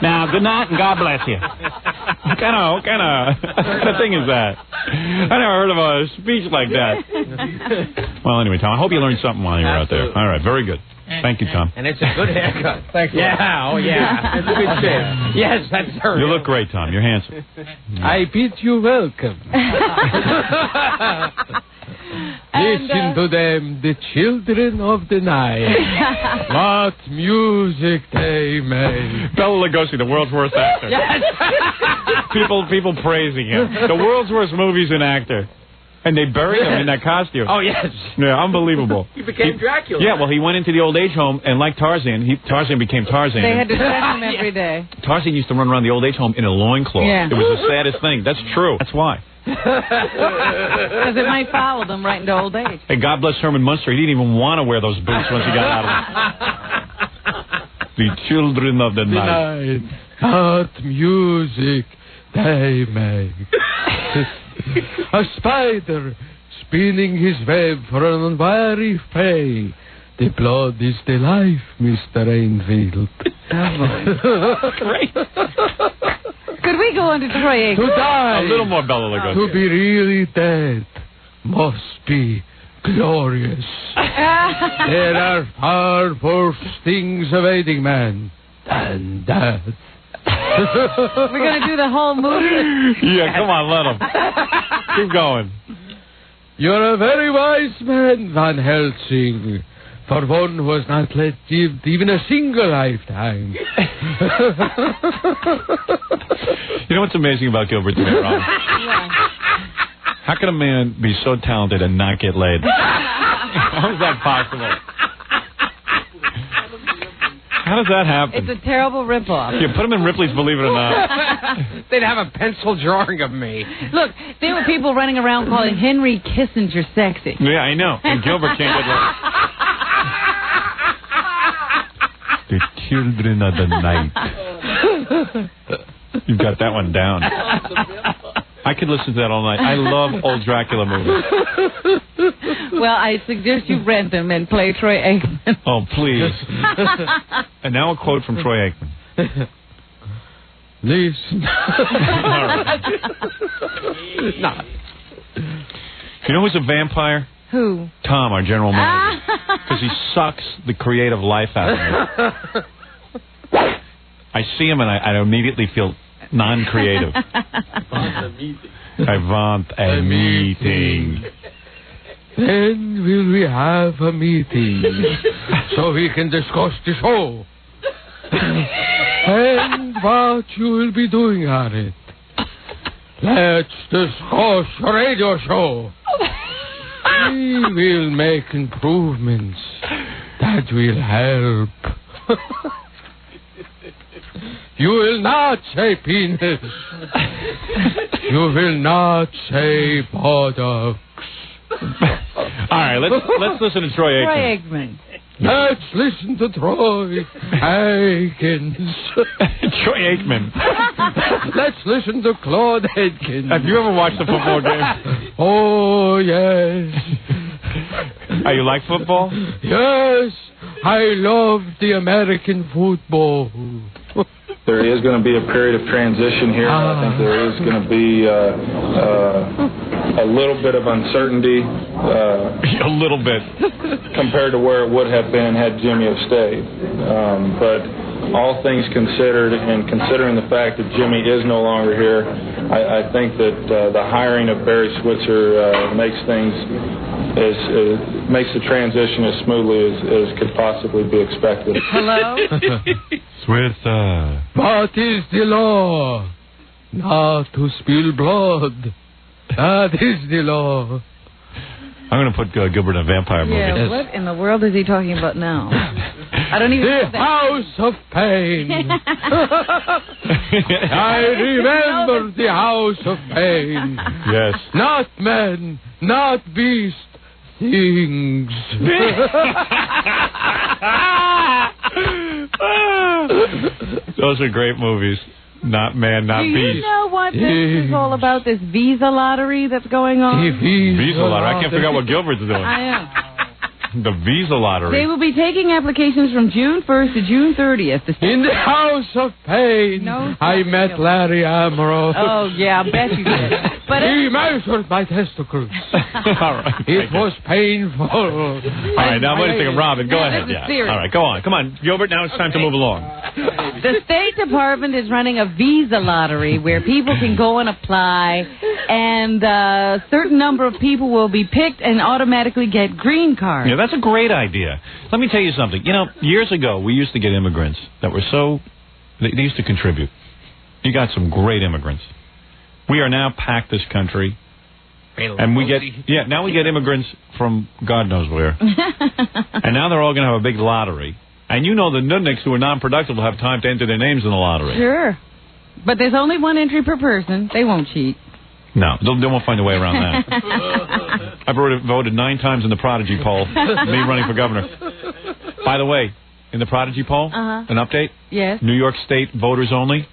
Speaker 1: Now, good night and God bless you. What kind of thing is that? I never heard of a speech like that. Well, anyway, Tom, I hope you learned something while you were out there. All right, very good. Thank you, Tom.
Speaker 2: And it's a good haircut.
Speaker 4: Thank you.
Speaker 2: Yeah, oh yeah. It's a good shape. Yes, that's her.
Speaker 1: You look great, Tom. You're handsome.
Speaker 2: I bid you welcome. Listen to them, the children of the night. What music they make.
Speaker 1: Bela Lugosi, the world's worst actor.
Speaker 2: Yes.
Speaker 1: People praising him. The world's worst movie's an actor. And they buried him in that costume.
Speaker 2: Oh, yes.
Speaker 1: Yeah, unbelievable.
Speaker 2: He became Dracula.
Speaker 1: Yeah, well, he went into the old age home, and like Tarzan, Tarzan became Tarzan.
Speaker 3: They had to dress him every day.
Speaker 1: Tarzan used to run around the old age home in a loincloth.
Speaker 3: Yeah.
Speaker 1: It was the saddest thing. That's true. That's why.
Speaker 3: Because it might follow them right into old age.
Speaker 1: Hey, God bless Herman Munster. He didn't even want to wear those boots once he got out of them. The children of the night.
Speaker 2: What music they make. A spider spinning his web for an unwary prey. The blood is the life, Mr. Rainfield.
Speaker 1: Great.
Speaker 3: Could we go on to Troy Aikman?
Speaker 2: To die.
Speaker 1: A little more Bela Lugosi.
Speaker 2: To be really dead must be glorious. There are far worse things awaiting man than death.
Speaker 3: We're going to do the whole movie?
Speaker 1: Yeah, come on, let him. Keep going.
Speaker 2: You're a very wise man, Van Helsing, for one who has not lived even a single lifetime.
Speaker 1: You know what's amazing about Gilbert today, Rob? How can a man be so talented and not get laid? How is that possible? How does that happen?
Speaker 3: It's a terrible ripoff.
Speaker 1: Yeah, put him in Ripley's Believe It or Not.
Speaker 5: They'd have a pencil drawing of me.
Speaker 3: Look, there were people running around calling Henry Kissinger sexy.
Speaker 1: Yeah, I know. And Gilbert can't get laid. The children of the night. You've got that one down. I could listen to that all night. I love old Dracula movies.
Speaker 3: Well, I suggest you rent them and play Troy Aikman.
Speaker 1: Oh, please. And now a quote from Troy Aikman.
Speaker 2: Listen.
Speaker 1: All right.
Speaker 2: Nah.
Speaker 1: You know who's a vampire?
Speaker 3: Who?
Speaker 1: Tom, our general manager. Because he sucks the creative life out of me. I see him and I immediately feel non-creative. I want a meeting.
Speaker 2: Then will we have a meeting so we can discuss the show and what you will be doing on it. Let's discuss a radio show. We will make improvements that will help. You will not say penis. You will not say buttocks.
Speaker 1: All right, let's listen to Troy Aikman.
Speaker 3: Troy Aikman.
Speaker 2: Let's listen to Troy Aikman.
Speaker 1: Troy Aikman.
Speaker 2: Let's listen to Claude Aikman.
Speaker 1: Have you ever watched a football game?
Speaker 2: Oh, yes.
Speaker 1: Oh, you like football?
Speaker 2: Yes, I love the American football.
Speaker 8: There is going to be a period of transition here. I think there is going to be a little bit of uncertainty.
Speaker 1: A little bit.
Speaker 8: Compared to where it would have been had Jimmy have stayed. But all things considered, and considering the fact that Jimmy is no longer here, I think that the hiring of Barry Switzer makes the transition as smoothly as could possibly be expected.
Speaker 3: Hello?
Speaker 1: Switzer.
Speaker 2: What is the law? Not to spill blood. That is the law.
Speaker 1: I'm going to put Gilbert in a vampire movie.
Speaker 3: Yeah, what in the world is he talking about now? I don't even know
Speaker 2: The
Speaker 3: that.
Speaker 2: House of Pain. I remember the House of Pain.
Speaker 1: Yes.
Speaker 2: Not men, not beast, things.
Speaker 1: Those are great movies. Not man, not
Speaker 3: Do
Speaker 1: beast.
Speaker 3: you know what this is all about, this visa lottery that's going on?
Speaker 1: Visa lottery. I can't figure out what Gilbert's doing.
Speaker 3: I am.
Speaker 1: The visa lottery.
Speaker 3: They will be taking applications from June 1st to June 30th.
Speaker 2: In the House of Pain,
Speaker 3: No,
Speaker 2: I met Larry Amaro.
Speaker 3: Oh, yeah, I bet you did. But
Speaker 2: He measured my testicles.
Speaker 1: All right.
Speaker 2: It was painful.
Speaker 1: All right, now wait a second, Robin. Go
Speaker 3: Yeah,
Speaker 1: ahead.
Speaker 3: this is
Speaker 1: Yeah.
Speaker 3: serious.
Speaker 1: All right, go on. Come on, Gilbert. Now it's time to move along.
Speaker 3: the State Department is running a visa lottery where people can go and apply, and a certain number of people will be picked and automatically get green cards.
Speaker 1: Yeah, that's a great idea. Let me tell you something. You know, years ago, we used to get immigrants that were so... They used to contribute. You got some great immigrants. We are now packed this country. And we get... Yeah, now we get immigrants from God knows where. And now they're all going to have a big lottery. And you know the nudniks who are non-productive will have time to enter their names in the lottery.
Speaker 3: Sure. But there's only one entry per person. They won't cheat.
Speaker 1: No, they won't find a way around that. I've already voted 9 times in the Prodigy poll, me running for governor. By the way, in the Prodigy poll, an update?
Speaker 3: Yes.
Speaker 1: New York State voters only,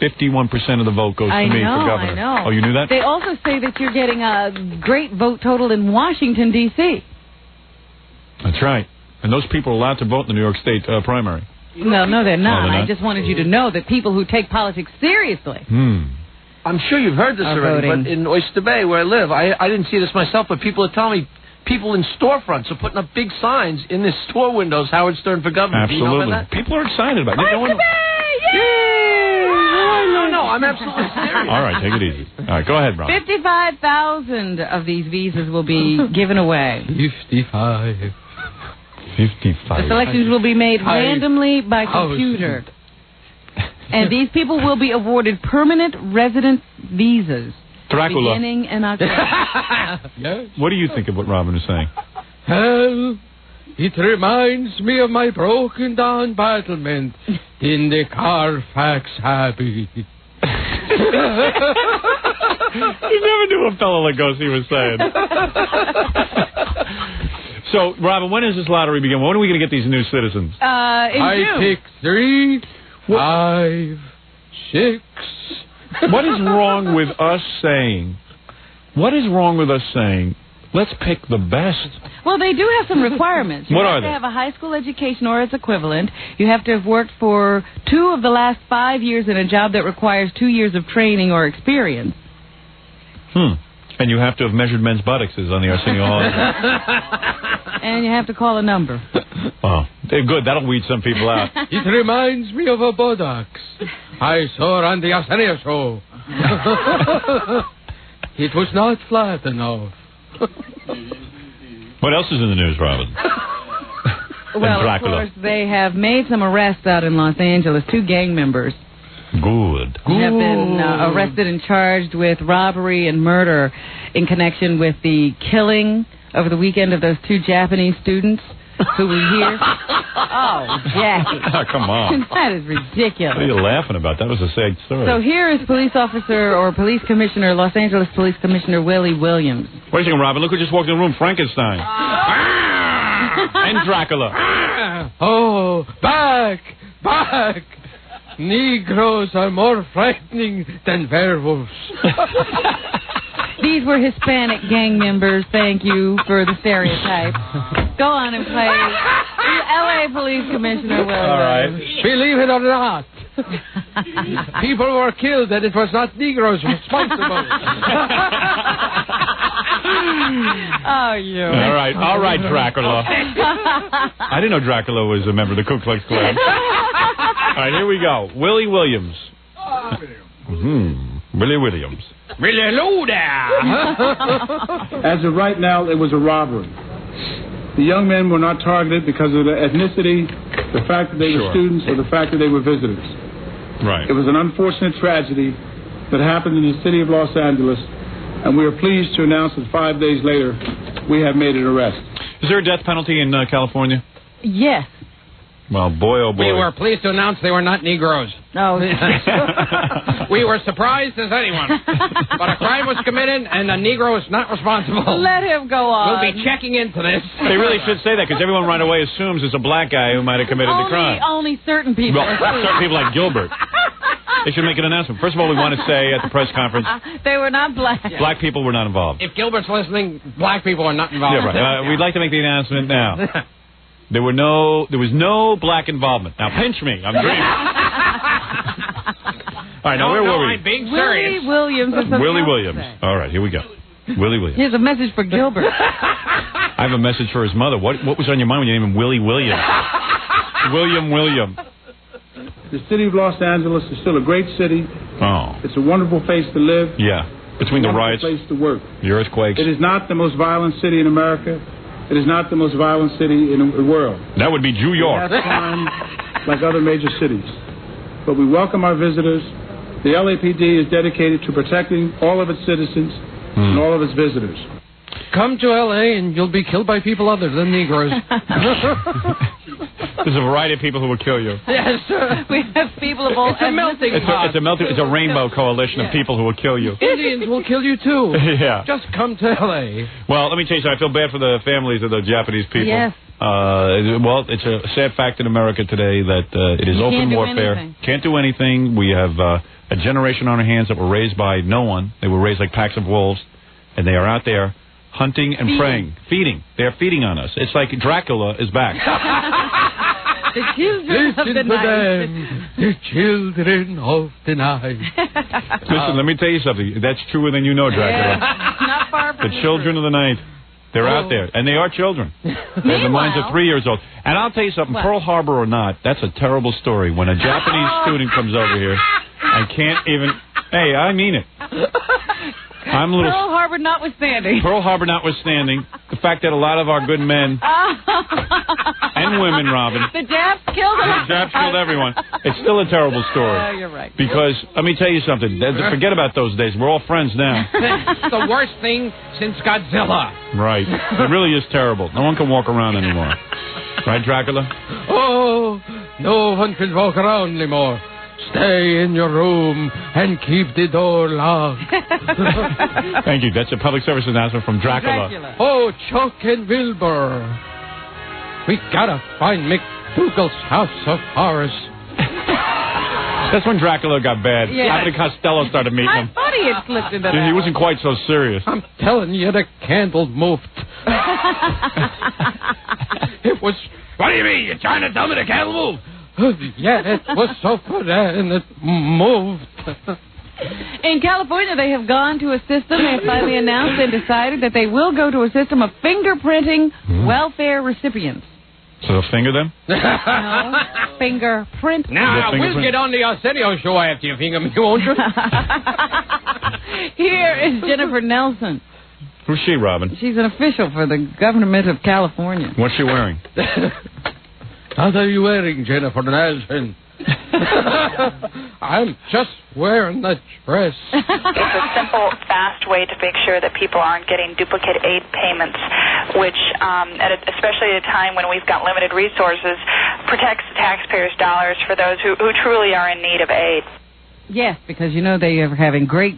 Speaker 1: 51% of the vote goes to me for governor.
Speaker 3: I know.
Speaker 1: Oh, you knew that?
Speaker 3: They also say that you're getting a great vote total in Washington, D.C.
Speaker 1: That's right. And those people are allowed to vote in the New York State primary.
Speaker 3: No, they're not.
Speaker 1: they're not?
Speaker 3: I just wanted you to know that people who take politics seriously
Speaker 5: I'm sure you've heard this
Speaker 3: Are
Speaker 5: already,
Speaker 3: voting.
Speaker 5: but in Oyster Bay, where I live, I didn't see this myself, but people are telling me people in storefronts are putting up big signs in their store windows, Howard Stern for governor. Do you know
Speaker 1: Absolutely.
Speaker 5: about that?
Speaker 1: People are excited about it.
Speaker 3: Oyster Bay! Yay!
Speaker 5: I'm absolutely serious.
Speaker 1: All right, take it easy. All right, go ahead, Robin.
Speaker 3: 55,000 of these visas will be given away.
Speaker 2: 55.
Speaker 1: 55.
Speaker 3: The selections will be made randomly by computer. And these people will be awarded permanent resident visas.
Speaker 1: Dracula.
Speaker 3: Beginning in October.
Speaker 2: Yes.
Speaker 1: What do you think of what Robin is saying?
Speaker 2: Well, it reminds me of my broken down battlement in the Carfax Abbey.
Speaker 1: You never knew a fellow like Lugosi was saying. So, Robin, when does this lottery begin? When are we going to get these new citizens?
Speaker 3: In June.
Speaker 2: Pick 3, 5, 6.
Speaker 1: What is wrong with us saying? What is wrong with us saying? Let's pick the best.
Speaker 3: Well, they do have some requirements.
Speaker 1: What are
Speaker 3: have
Speaker 1: they?
Speaker 3: to have a high school education or its equivalent. You have to have worked for 2 of the last 5 years in a job that requires 2 years of training or experience.
Speaker 1: And you have to have measured men's buttocks on the Arsenio Hall.
Speaker 3: And you have to call a number.
Speaker 1: Oh, good. That'll weed some people out.
Speaker 2: It reminds me of a buttocks I saw on the Arsenio show. It was not flat enough.
Speaker 1: What else is in the news, Robin?
Speaker 3: Well, of course, they have made some arrests out in Los Angeles. 2 gang members
Speaker 1: Good.
Speaker 3: have been arrested and charged with robbery and murder in connection with the killing over the weekend of those 2 Japanese students who were here. Oh, Jackie.
Speaker 1: Oh, come on.
Speaker 3: That is ridiculous.
Speaker 1: What are you laughing about? That was a sad story.
Speaker 3: So here is Los Angeles Police Commissioner Willie Williams.
Speaker 1: Wait a second, Robin. Look who just walked in the room. Frankenstein. And Dracula.
Speaker 2: Oh, back! Negroes are more frightening than werewolves.
Speaker 3: These were Hispanic gang members. Thank you for the stereotype. Go on and play L.A. Police Commissioner Willie Williams.
Speaker 2: Believe it or not, people were killed and it was not Negroes responsible.
Speaker 3: Oh, you.
Speaker 1: All right, Dracula. I didn't know Dracula was a member of the Ku Klux Klan. All right, here we go. Willie Williams. Willie Williams.
Speaker 2: Really, hello there.
Speaker 9: As of right now, it was a robbery. The young men were not targeted because of their ethnicity, the fact that they were students, or the fact that they were visitors.
Speaker 1: Right.
Speaker 9: It was an unfortunate tragedy that happened in the city of Los Angeles, and we are pleased to announce that 5 days later, we have made an arrest.
Speaker 1: Is there a death penalty in California?
Speaker 3: Yes.
Speaker 1: Well, boy, oh boy.
Speaker 2: We were pleased to announce they were not Negroes.
Speaker 3: Oh.
Speaker 2: We were surprised as anyone. But a crime was committed, and the Negro is not responsible.
Speaker 3: Let him go on.
Speaker 2: We'll be checking into this.
Speaker 1: They really should say that, because everyone right away assumes it's a black guy who might have committed the crime.
Speaker 3: Only certain people.
Speaker 1: Well, certain people like Gilbert. They should make an announcement. First of all, we want to say at the press conference,
Speaker 3: they were not black.
Speaker 1: Black people were not involved.
Speaker 2: If Gilbert's listening, black people are not involved.
Speaker 1: Yeah, right. We'd like to make the announcement now. There was no black involvement. Now pinch me. I'm dreaming. All right, now where were we?
Speaker 2: I'm being serious.
Speaker 3: Willie Williams.
Speaker 1: Willie Williams. All right, here we go. Willie Williams.
Speaker 3: Here's a message for Gilbert.
Speaker 1: I have a message for his mother. What was on your mind when you named him Willie Williams? William.
Speaker 9: The city of Los Angeles is still a great city.
Speaker 1: Oh.
Speaker 9: It's a wonderful place to live.
Speaker 1: Yeah. Between the riots,
Speaker 9: place to work.
Speaker 1: The earthquakes.
Speaker 9: It is not the most violent city in America. It is not the most violent city in the world.
Speaker 1: That would be New York.
Speaker 9: It has crime like other major cities. But we welcome our visitors. The LAPD is dedicated to protecting all of its citizens and all of its visitors.
Speaker 2: Come to L.A. and you'll be killed by people other than Negroes.
Speaker 1: There's a variety of people who will kill you.
Speaker 2: Yes.
Speaker 3: We have people of all
Speaker 2: It's a melting pot.
Speaker 1: It's a rainbow coalition of people who will kill you.
Speaker 2: Indians will kill you, too.
Speaker 1: Yeah.
Speaker 2: Just come to L.A.
Speaker 1: Well, let me tell you something. I feel bad for the families of the Japanese people.
Speaker 3: Yes.
Speaker 1: Well, it's a sad fact in America today that it is open warfare. Can't do anything. We have a generation on our hands that were raised by no one. They were raised like packs of wolves, and they are out there hunting and preying. Feeding. They're feeding on us. It's like Dracula is back.
Speaker 3: The children of the night.
Speaker 2: The children of the night.
Speaker 1: Listen, let me tell you something. That's truer than you know, Dracula.
Speaker 3: Not far from
Speaker 1: The children of the night. They're out there, and they are children. They have the minds of 3 years old. And I'll tell you something, Pearl Harbor or not, that's a terrible story. When a Japanese student comes over here and can't even Hey, I mean it. I'm a little...
Speaker 3: Pearl Harbor notwithstanding.
Speaker 1: Pearl Harbor notwithstanding, the fact that a lot of our good men and women, Robin...
Speaker 3: The Japs killed them.
Speaker 1: The Japs killed everyone. It's still a terrible story.
Speaker 3: You're right.
Speaker 1: Because, let me tell you something. Forget about those days. We're all friends now.
Speaker 2: It's the worst thing since Godzilla.
Speaker 1: Right. It really is terrible. No one can walk around anymore. Right, Dracula?
Speaker 2: Oh, no one can walk around anymore. Stay in your room and keep the door locked.
Speaker 1: Thank you. That's a public service announcement from Dracula.
Speaker 2: Oh, Chuck and Wilbur. We gotta find McDougal's house of horrors.
Speaker 1: That's when Dracula got bad.
Speaker 3: Yeah.
Speaker 1: Abbott and Costello started meeting
Speaker 3: I
Speaker 1: him.
Speaker 3: thought he had slipped into that.
Speaker 1: He wasn't quite so serious.
Speaker 2: I'm telling you, the candle moved. It was...
Speaker 10: What do you mean? You're trying to tell me the candle moved?
Speaker 2: Yeah, it was so good and it moved.
Speaker 3: In California, they have gone to a system. They have finally announced and decided that they will go to a system of fingerprinting welfare recipients.
Speaker 1: So they'll finger them?
Speaker 3: No, fingerprint.
Speaker 2: Now, we'll get on the Arsenio show after you finger me, won't you?
Speaker 3: Here is Jennifer Nelson.
Speaker 1: Who's she, Robin?
Speaker 3: She's an official for the government of California.
Speaker 1: What's she wearing?
Speaker 2: What are you wearing, Jennifer Nelson? I'm just wearing the dress.
Speaker 11: It's a simple, fast way to make sure that people aren't getting duplicate aid payments, which, especially at a time when we've got limited resources, protects the taxpayers' dollars for those who truly are in need of aid.
Speaker 3: Yes, because you know they are having great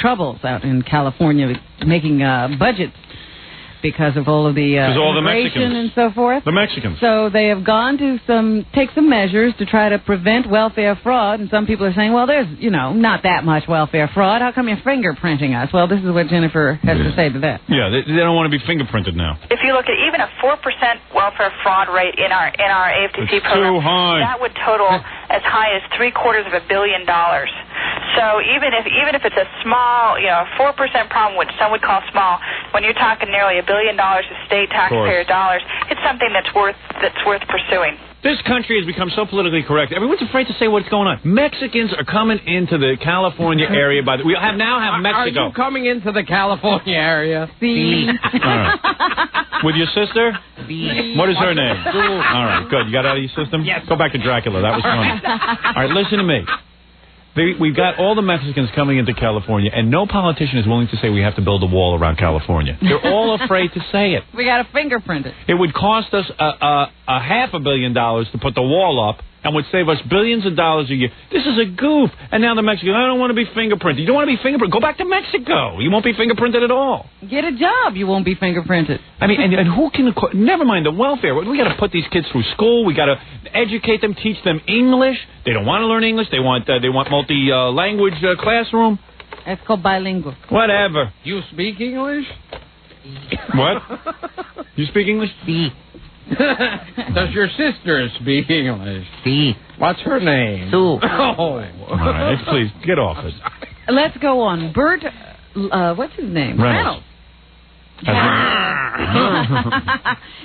Speaker 3: troubles out in California making budgets because of all of the immigration and so forth.
Speaker 1: The Mexicans.
Speaker 3: So they have gone to take some measures to try to prevent welfare fraud, and some people are saying, well, there's, not that much welfare fraud. How come you're fingerprinting us? Well, this is what Jennifer has to say to that.
Speaker 1: Yeah, they don't want to be fingerprinted now.
Speaker 11: If you look at even a 4% welfare fraud rate in our AFTC
Speaker 1: it's
Speaker 11: program,
Speaker 1: too high.
Speaker 11: that would total as high as $750 million. So even if it's a small, 4% problem, which some would call small, when you're talking nearly $1 billion of state taxpayer dollars, it's something that's worth pursuing.
Speaker 1: This country has become so politically correct. Everyone's afraid to say what's going on. Mexicans are coming into the California area. We now have Mexico.
Speaker 2: Are you coming into the California area?
Speaker 3: See.
Speaker 1: Right. With your sister? What is her name? All right, good. You got it out of your system?
Speaker 2: Yes.
Speaker 1: Go back to Dracula. That was funny. All right, listen to me. We've got all the Mexicans coming into California, and no politician is willing to say we have to build a wall around California. They're all afraid to say it.
Speaker 3: We got to fingerprint it.
Speaker 1: It would cost us $500 million to put the wall up, and would save us billions of dollars a year. This is a goof. And now the Mexicans, I don't want to be fingerprinted. You don't want to be fingerprinted? Go back to Mexico. You won't be fingerprinted at all.
Speaker 3: Get a job. You won't be fingerprinted.
Speaker 1: I mean, and who can... Never mind the welfare. We got to put these kids through school. We got to educate them, teach them English. They don't want to learn English. They want multi-language classroom.
Speaker 3: That's called bilingual.
Speaker 1: Whatever.
Speaker 2: You speak English?
Speaker 1: What? You speak English?
Speaker 2: Si. Does your sister speak English?
Speaker 10: Si.
Speaker 2: What's her name?
Speaker 10: Sue.
Speaker 2: Oh.
Speaker 1: All right, please, get off it.
Speaker 3: Let's go on. Burt, what's his name?
Speaker 1: Reynolds.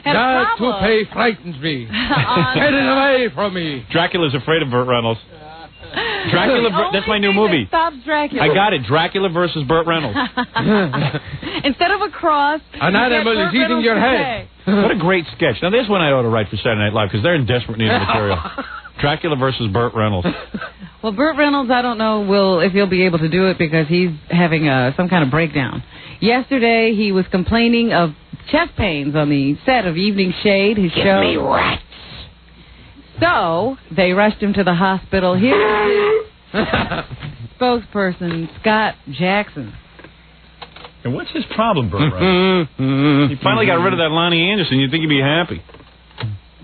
Speaker 2: That toupee frightens me. Get it away from me.
Speaker 1: Dracula's afraid of Burt Reynolds. Dracula, that's my new movie.
Speaker 3: Stops Dracula.
Speaker 1: I got it. Dracula versus Burt Reynolds.
Speaker 3: Instead of a cross,
Speaker 2: an animal is eating your head.
Speaker 1: What a great sketch. Now, there's one I ought to write for Saturday Night Live because they're in desperate need of material. Dracula versus Burt Reynolds.
Speaker 3: Well, Burt Reynolds, I don't know if he'll be able to do it because he's having some kind of breakdown. Yesterday, he was complaining of chest pains on the set of Evening Shade, his show.
Speaker 10: Give me rats.
Speaker 3: So, they rushed him to the hospital. Here's his spokesperson, Scott Jackson.
Speaker 1: And what's his problem, Burt Reynolds? He finally got rid of that Lonnie Anderson. You'd think he'd be happy.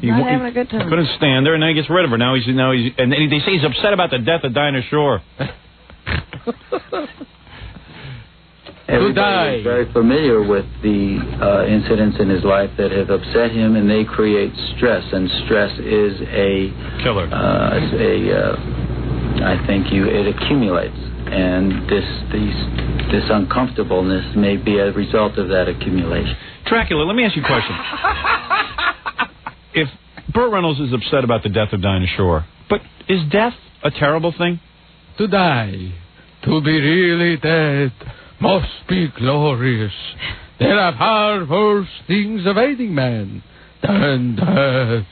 Speaker 3: Not having a good time.
Speaker 1: Couldn't stand her, and then he gets rid of her. Now he's and they say he's upset about the death of Dinah Shore.
Speaker 12: Everybody is very familiar with the incidents in his life that have upset him, and they create stress, and stress is a
Speaker 1: killer.
Speaker 12: I think it accumulates, and this uncomfortableness may be a result of that accumulation.
Speaker 1: Dracula, let me ask you a question. If Burt Reynolds is upset about the death of Dinah Shore, but is death a terrible thing?
Speaker 2: To die. To be really dead must be glorious. There are far worse things awaiting man than death.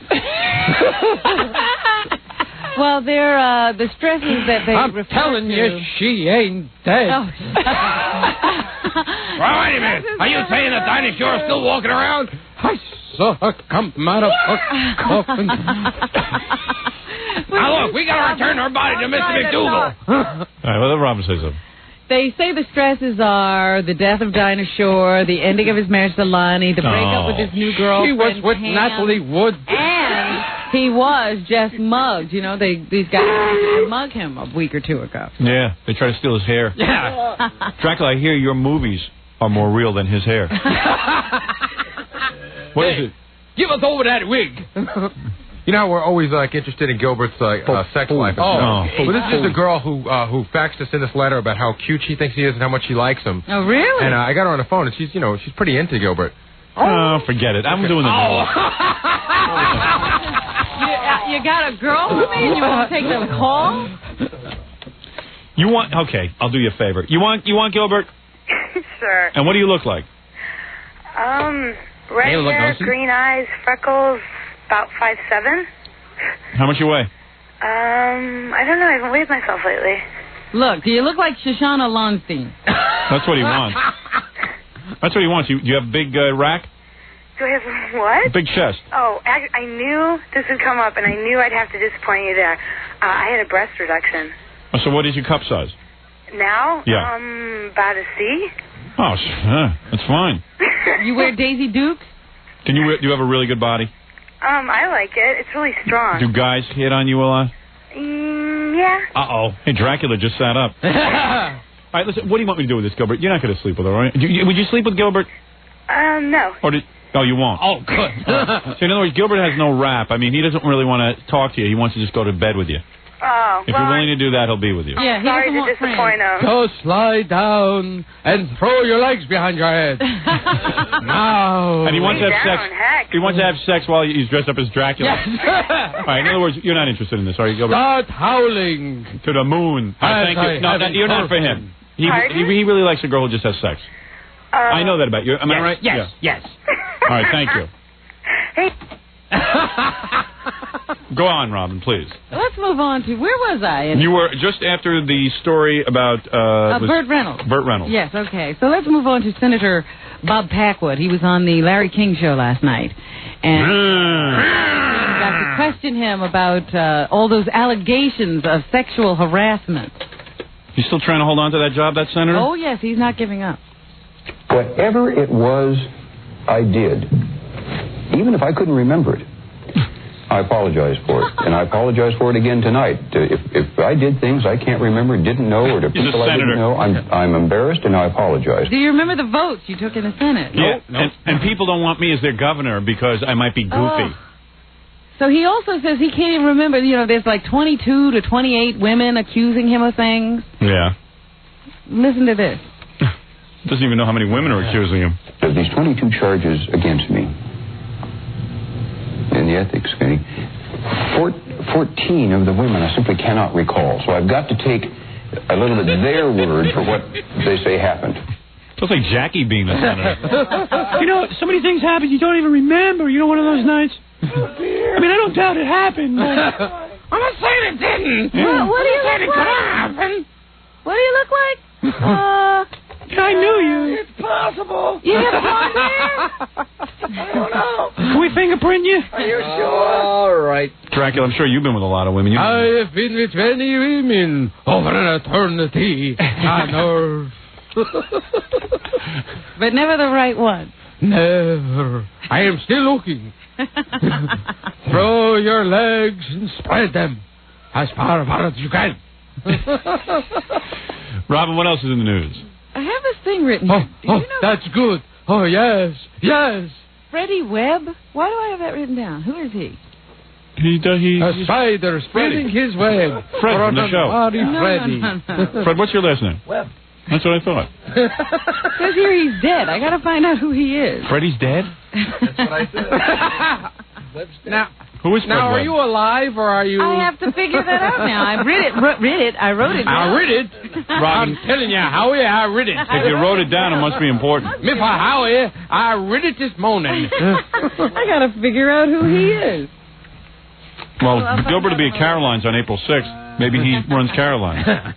Speaker 3: Well, they're the stresses that they
Speaker 2: I'm
Speaker 3: refer
Speaker 2: telling
Speaker 3: to.
Speaker 2: you, she ain't dead.
Speaker 3: Oh.
Speaker 10: Well, wait a minute. Are you saying the dinosaur is still walking around?
Speaker 2: I saw her come out of her coffin.
Speaker 10: Now, look, we got to return her body to Mr. McDougal.
Speaker 1: All right, well, let Robin say something.
Speaker 3: They say the stresses are the death of Dinah Shore, the ending of his marriage to Lonnie, the breakup with his new girlfriend.
Speaker 2: She was with
Speaker 3: Pam,
Speaker 2: Natalie Wood.
Speaker 3: And he was just mugged. You know, these guys mug him a week or two ago.
Speaker 1: Yeah, they try to steal his hair.
Speaker 2: Yeah.
Speaker 1: Dracula, I hear your movies are more real than his hair. What is it?
Speaker 2: Give us over that wig.
Speaker 13: You know, we're always interested in Gilbert's sex life. Well, this is just a girl who faxed us in this letter about how cute she thinks he is and how much she likes him.
Speaker 3: Oh, really?
Speaker 13: And I got her on the phone, and she's pretty into Gilbert.
Speaker 1: Oh, forget it. I'm doing the news.
Speaker 3: You got a girl with me and you want to take the call?
Speaker 1: You want? Okay, I'll do you a favor. You want Gilbert?
Speaker 14: Sure.
Speaker 1: And what do you look like?
Speaker 14: Red hair, green eyes, freckles, about 5'7".
Speaker 1: How much you weigh?
Speaker 14: I don't know. I haven't weighed myself lately.
Speaker 3: Look, do you look like Shoshana Lonstein?
Speaker 1: That's what he wants. That's what he wants. You have a big rack?
Speaker 14: Do I have what?
Speaker 1: Big chest.
Speaker 14: Oh, I knew this would come up, and I knew I'd have to disappoint you there. I had a breast reduction.
Speaker 1: Oh, so what is your cup size?
Speaker 14: Now?
Speaker 1: Yeah.
Speaker 14: About a C.
Speaker 1: Oh, that's fine.
Speaker 3: You wear Daisy Dukes?
Speaker 1: Do you have a really good body?
Speaker 14: I like it. It's really strong.
Speaker 1: Do guys hit on you a lot?
Speaker 14: Yeah.
Speaker 1: Uh-oh. Hey, Dracula just sat up. All right, listen, what do you want me to do with this, Gilbert? You're not going to sleep with her, right? Would you sleep with Gilbert?
Speaker 14: No.
Speaker 1: Oh, you won't?
Speaker 2: Oh, good.
Speaker 1: So, in other words, Gilbert has no rap. I mean, he doesn't really want to talk to you. He wants to just go to bed with you.
Speaker 14: Oh,
Speaker 1: If you're willing to do that, he'll be with you.
Speaker 3: Yeah,
Speaker 14: sorry to disappoint him.
Speaker 2: Just lie down and throw your legs behind your head. Now.
Speaker 1: And he wants to have sex.
Speaker 14: Heck.
Speaker 1: He wants to have sex while he's dressed up as Dracula.
Speaker 2: Yes.
Speaker 1: All right, in other words, you're not interested in this, are you, Gilbert?
Speaker 2: Start howling.
Speaker 1: To the moon. All right, thank you. No, you're not for him. He really likes a girl who just has sex. I know that about you. Am I right?
Speaker 2: Yes, yes.
Speaker 1: All right, thank you.
Speaker 14: Hey.
Speaker 1: Go on, Robin, please.
Speaker 3: Let's move on to, where was I?
Speaker 1: You were just after the story about...
Speaker 3: Burt Reynolds.
Speaker 1: Burt Reynolds.
Speaker 3: Yes, okay. So let's move on to Senator Bob Packwood. He was on the Larry King show last night. And got to question him about all those allegations of sexual harassment.
Speaker 1: You still trying to hold on to that job, that senator?
Speaker 3: Oh, yes, he's not giving up.
Speaker 15: Whatever it was I did, even if I couldn't remember it, I apologize for it. And I apologize for it again tonight. If I did things I can't remember, didn't know, or to people I didn't know, I'm embarrassed and I apologize.
Speaker 3: Do you remember the votes you took in the Senate?
Speaker 1: Yeah, and people don't want me as their governor because I might be goofy.
Speaker 3: Oh. So he also says he can't even remember, there's like 22 to 28 women accusing him of things.
Speaker 1: Yeah.
Speaker 3: Listen to this.
Speaker 1: Doesn't even know how many women are accusing him.
Speaker 15: There's these 22 charges against me in the ethics committee. 14 of the women I simply cannot recall. So I've got to take a little bit of their word for what they say happened.
Speaker 1: Feels like Jackie being the senator.
Speaker 10: So many things happen you don't even remember. One of those nights. I mean, I don't doubt it happened. But I'm not saying it didn't.
Speaker 3: Yeah. What do you look like?
Speaker 10: Happen.
Speaker 3: What do you look like?
Speaker 10: I knew you. It's possible.
Speaker 3: You have blonde hair?
Speaker 10: I don't know. Can we fingerprint you? Are you sure?
Speaker 2: All right.
Speaker 1: Dracula, I'm sure you've been with a lot of women.
Speaker 2: I have been with many women over an eternity on earth.
Speaker 3: But never the right one.
Speaker 2: Never. I am still looking. Throw your legs and spread them as far apart as you can.
Speaker 1: Robin, what else is in the news?
Speaker 3: I have this thing written.
Speaker 2: That's good. Oh, yes, yes.
Speaker 3: Freddie Webb? Why do I have that written down? Who is he?
Speaker 2: A spider spreading his web.
Speaker 1: Fred from the show.
Speaker 3: No.
Speaker 1: Fred, what's your last name?
Speaker 3: Webb.
Speaker 1: That's what I thought.
Speaker 3: Says here he's dead. I got to find out who he is.
Speaker 1: Freddie's dead?
Speaker 2: That's what I said. Now,
Speaker 1: Who is Fred
Speaker 2: Now, are
Speaker 1: Webb?
Speaker 2: you alive or are you...
Speaker 3: I have to figure that out now. I read it. I wrote it down.
Speaker 2: I read it. I'm telling you, Howie, I read it.
Speaker 1: If you wrote it down, it must be important.
Speaker 2: Mr. Howie, I read it this morning.
Speaker 3: I got to figure out who he is.
Speaker 1: Well, Gilbert will be at Caroline's on April 6th. Maybe he runs Caroline.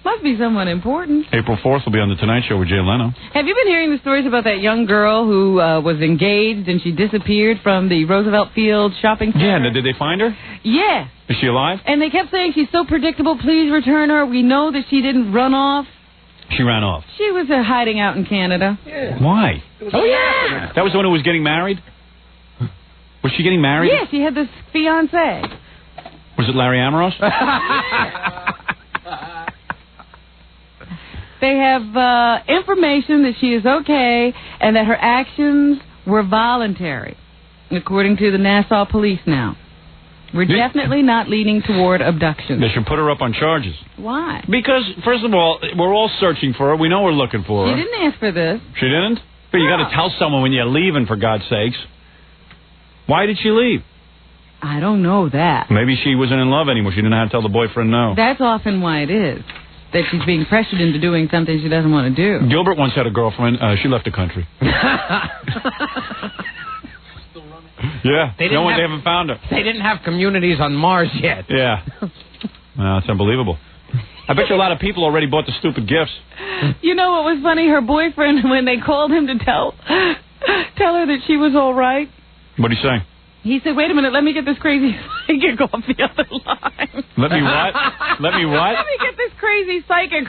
Speaker 3: Must be someone important.
Speaker 1: April 4th will be on The Tonight Show with Jay Leno.
Speaker 3: Have you been hearing the stories about that young girl who was engaged and she disappeared from the Roosevelt Field shopping center?
Speaker 1: Yeah, did they find her?
Speaker 3: Yeah.
Speaker 1: Is she alive?
Speaker 3: And they kept saying she's so predictable, please return her. We know that she didn't run off.
Speaker 1: She ran off.
Speaker 3: She was hiding out in Canada.
Speaker 1: Yeah. Why?
Speaker 3: Oh, yeah.
Speaker 1: That was the one who was getting married? Was she getting married?
Speaker 3: Yeah, she had this fiancé.
Speaker 1: Was it Larry Amorous?
Speaker 3: They have information that she is okay and that her actions were voluntary, according to the Nassau police now. We're definitely not leaning toward abduction.
Speaker 1: They should put her up on charges.
Speaker 3: Why?
Speaker 1: Because, first of all, we're all searching for her. We know we're looking for her.
Speaker 3: She didn't ask for this.
Speaker 1: She didn't? But you got to tell someone when you're leaving, for God's sakes. Why did she leave?
Speaker 3: I don't know that.
Speaker 1: Maybe she wasn't in love anymore. She didn't know how to tell the boyfriend no.
Speaker 3: That's often why it is. That she's being pressured into doing something she doesn't want to do.
Speaker 1: Gilbert once had a girlfriend. She left the country. Yeah. They haven't found her.
Speaker 2: They didn't have communities on Mars yet.
Speaker 1: Yeah. Well, it's unbelievable. I bet you a lot of people already bought the stupid gifts.
Speaker 3: You know what was funny? Her boyfriend, when they called him to tell her that she was all right.
Speaker 1: What did he say?
Speaker 3: He said, wait a minute, let me get this crazy psychic off the other line.
Speaker 1: Let me what? Let me what?
Speaker 3: Let me get this crazy psychic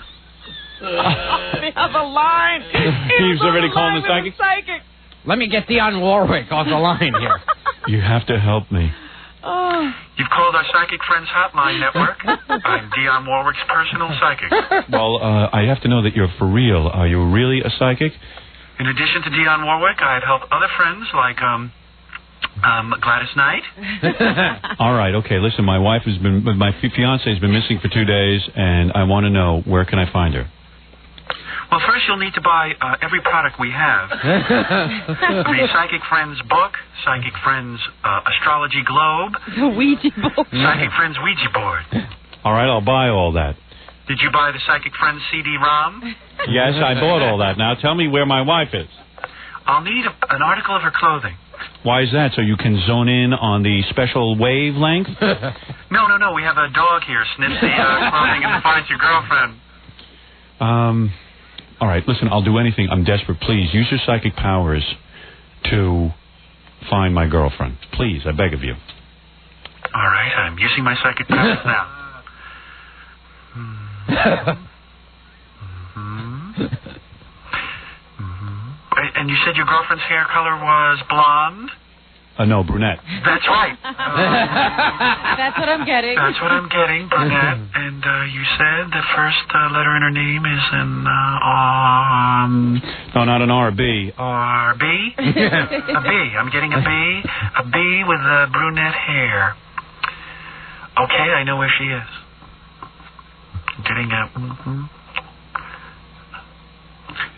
Speaker 3: off the other line.
Speaker 1: He's already calling the psychic?
Speaker 2: Let me get Dionne Warwick off the line here.
Speaker 1: You have to help me.
Speaker 16: You've called our Psychic Friends Hotline Network. I'm Dionne Warwick's personal psychic.
Speaker 1: Well, I have to know that you're for real. Are you really a psychic?
Speaker 16: In addition to Dionne Warwick, I've helped other friends like Gladys Knight.
Speaker 1: All right, okay. Listen, my fiance has been missing for 2 days, and I want to know, where can I find her?
Speaker 16: Well, first you'll need to buy every product we have. The Psychic Friends book, Psychic Friends Astrology Globe,
Speaker 3: the Ouija board,
Speaker 16: Psychic Friends Ouija board.
Speaker 1: All right, I'll buy all that.
Speaker 16: Did you buy the Psychic Friends CD-ROM?
Speaker 1: Yes, I bought all that. Now tell me where my wife is.
Speaker 16: I'll need an article of her clothing.
Speaker 1: Why is that? So you can zone in on the special wavelength?
Speaker 16: No. We have a dog here. Sniffs the clothing and finds your girlfriend.
Speaker 1: All right, listen, I'll do anything. I'm desperate. Please, use your psychic powers to find my girlfriend. Please, I beg of you.
Speaker 16: All right, I'm using my psychic powers now. And you said your girlfriend's hair color was blonde?
Speaker 1: No, brunette.
Speaker 16: That's right.
Speaker 3: That's what I'm getting.
Speaker 16: That's what I'm getting, brunette. And you said the first letter in her name is an
Speaker 1: No, not an R, a B.
Speaker 16: R, B? A B. I'm getting a B. A B with brunette hair. Okay, I know where she is. I'm getting a...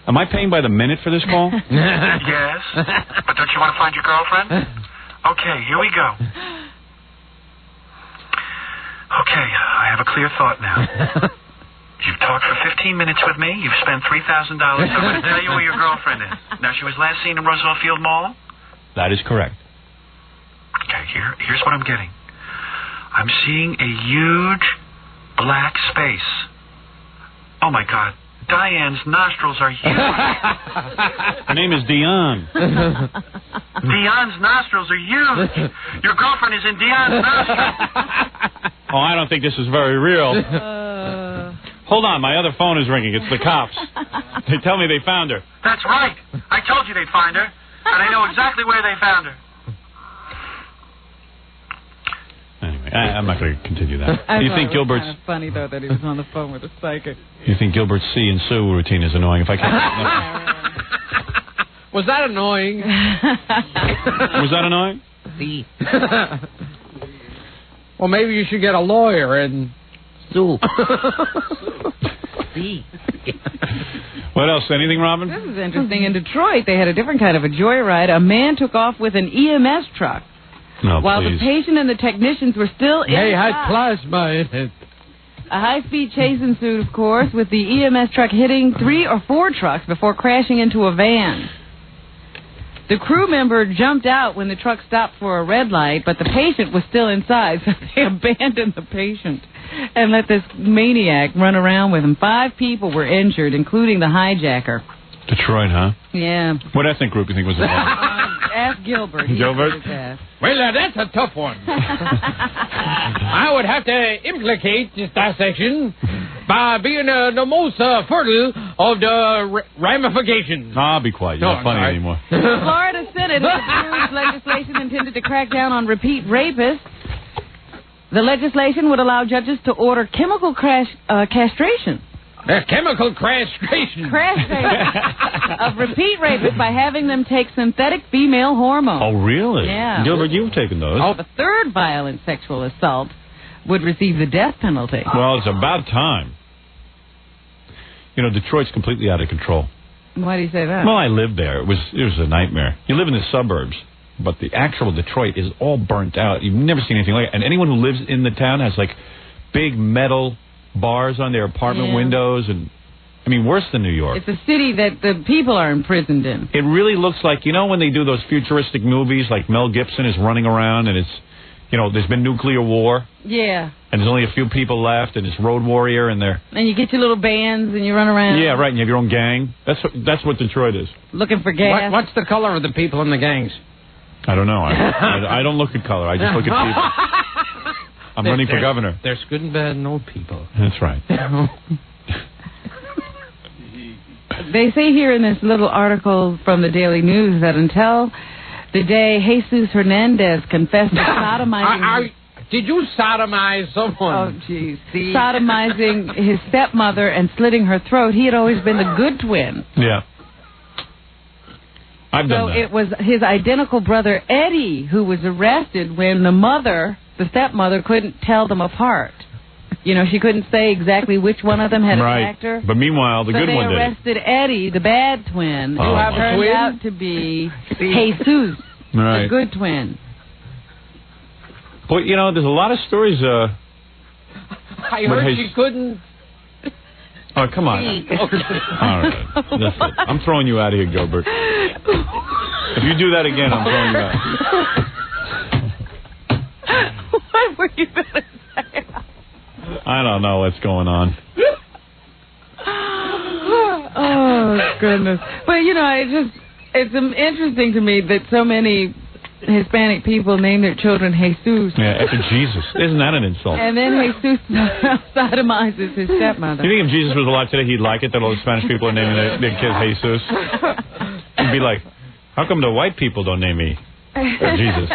Speaker 1: Am I paying by the minute for this call?
Speaker 16: Yes. But don't you want to find your girlfriend? Okay, here we go. Okay, I have a clear thought now. You've talked for 15 minutes with me. You've spent $3,000. I'm going to tell you where your girlfriend is. Now, she was last seen in Roosevelt Field Mall?
Speaker 1: That is correct.
Speaker 16: Okay, here's what I'm getting. I'm seeing a huge black space. Oh, my God. Diane's nostrils are huge.
Speaker 1: Her name is Dionne.
Speaker 16: Dionne's nostrils are huge. Your girlfriend is in Dionne's nostrils.
Speaker 1: Oh, I don't think this is very real. Hold on, my other phone is ringing. It's the cops. They tell me they found her.
Speaker 16: That's right. I told you they'd find her. And I know exactly where they found her.
Speaker 1: Anyway, I'm not going to continue that.
Speaker 3: Do
Speaker 1: you think Gilbert's...
Speaker 3: kind of funny, though, that he was on the phone with a psychic.
Speaker 1: You think Gilbert's see and sue routine is annoying? If I can't...
Speaker 2: Was that annoying?
Speaker 1: Was that annoying?
Speaker 2: See. Well, maybe you should get a lawyer and sue. See.
Speaker 1: What else? Anything, Robin?
Speaker 3: This is interesting. In Detroit, they had a different kind of a joyride. A man took off with an EMS truck.
Speaker 1: No,
Speaker 3: while
Speaker 1: please.
Speaker 3: the patient and the technicians were still in
Speaker 2: They had plasma in it.
Speaker 3: A high-speed chase ensued, of course, with the EMS truck hitting 3 or 4 trucks before crashing into a van. The crew member jumped out when the truck stopped for a red light, but the patient was still inside, so they abandoned the patient and let this maniac run around with him. 5 people were injured, including the hijacker.
Speaker 1: Detroit, huh?
Speaker 3: Yeah.
Speaker 1: What ethnic group do you think was involved?
Speaker 3: Ask Gilbert.
Speaker 1: Gilbert?
Speaker 2: Well, that's a tough one. I would have to implicate this dissection by being the most fertile of the ramifications.
Speaker 1: I'll be quiet. You're not funny anymore.
Speaker 3: The Florida Senate has approved legislation intended to crack down on repeat rapists. The legislation would allow judges to order chemical castration.
Speaker 2: Chemical castration.
Speaker 3: Of repeat rapists by having them take synthetic female hormones.
Speaker 1: Oh, really?
Speaker 3: Yeah.
Speaker 1: Gilbert, you've taken those.
Speaker 3: Oh, the third violent sexual assault would receive the death penalty.
Speaker 1: Well, it's about time. You know, Detroit's completely out of control.
Speaker 3: Why do you say that?
Speaker 1: Well, I lived there. It was a nightmare. You live in the suburbs, but the actual Detroit is all burnt out. You've never seen anything like it. And anyone who lives in the town has, like, big metal bars on their apartment windows, and I mean, worse than New York.
Speaker 3: It's a city that the people are imprisoned in.
Speaker 1: It really looks like, you know, when they do those futuristic movies, like Mel Gibson is running around, and it's, you know, there's been nuclear war.
Speaker 3: Yeah.
Speaker 1: And there's only a few people left, and it's Road Warrior, and they're...
Speaker 3: And you get your little bands, and you run around.
Speaker 1: Yeah, right, and you have your own gang. That's what Detroit is.
Speaker 3: Looking for gas.
Speaker 2: What's the color of the people in the gangs?
Speaker 1: I don't know. I don't look at color. I just look at people. I'm running for governor.
Speaker 2: There's good and bad and old people.
Speaker 1: That's right.
Speaker 3: They say here in this little article from the Daily News that until the day Jesus Hernandez confessed to sodomizing...
Speaker 2: Did you sodomize someone?
Speaker 3: Oh, jeez. Sodomizing his stepmother and slitting her throat, he had always been the good twin.
Speaker 1: Yeah. I've done that.
Speaker 3: So it was his identical brother, Eddie, who was arrested when the stepmother, couldn't tell them apart. You know, she couldn't say exactly which one of them had attacked her.
Speaker 1: But meanwhile, the good one did.
Speaker 3: So they arrested Eddie, the bad twin, who turned out to be Jesus, the good twin.
Speaker 1: Boy, you know, there's a lot of stories.
Speaker 2: I heard she couldn't.
Speaker 1: Oh, come on. All right. That's it. I'm throwing you out of here, Gilbert. If you do that again, I'm throwing you out.
Speaker 3: What were you going to say?
Speaker 1: I don't know what's going on.
Speaker 3: Oh, goodness. But, you know, it's interesting to me that so many Hispanic people name their children Jesus.
Speaker 1: Yeah, after Jesus. Isn't that an insult?
Speaker 3: And then Jesus sodomizes his stepmother.
Speaker 1: You think if Jesus was alive today, he'd like it that all the Spanish people are naming their kids Jesus? He'd be like, how come the white people don't name me Jesus?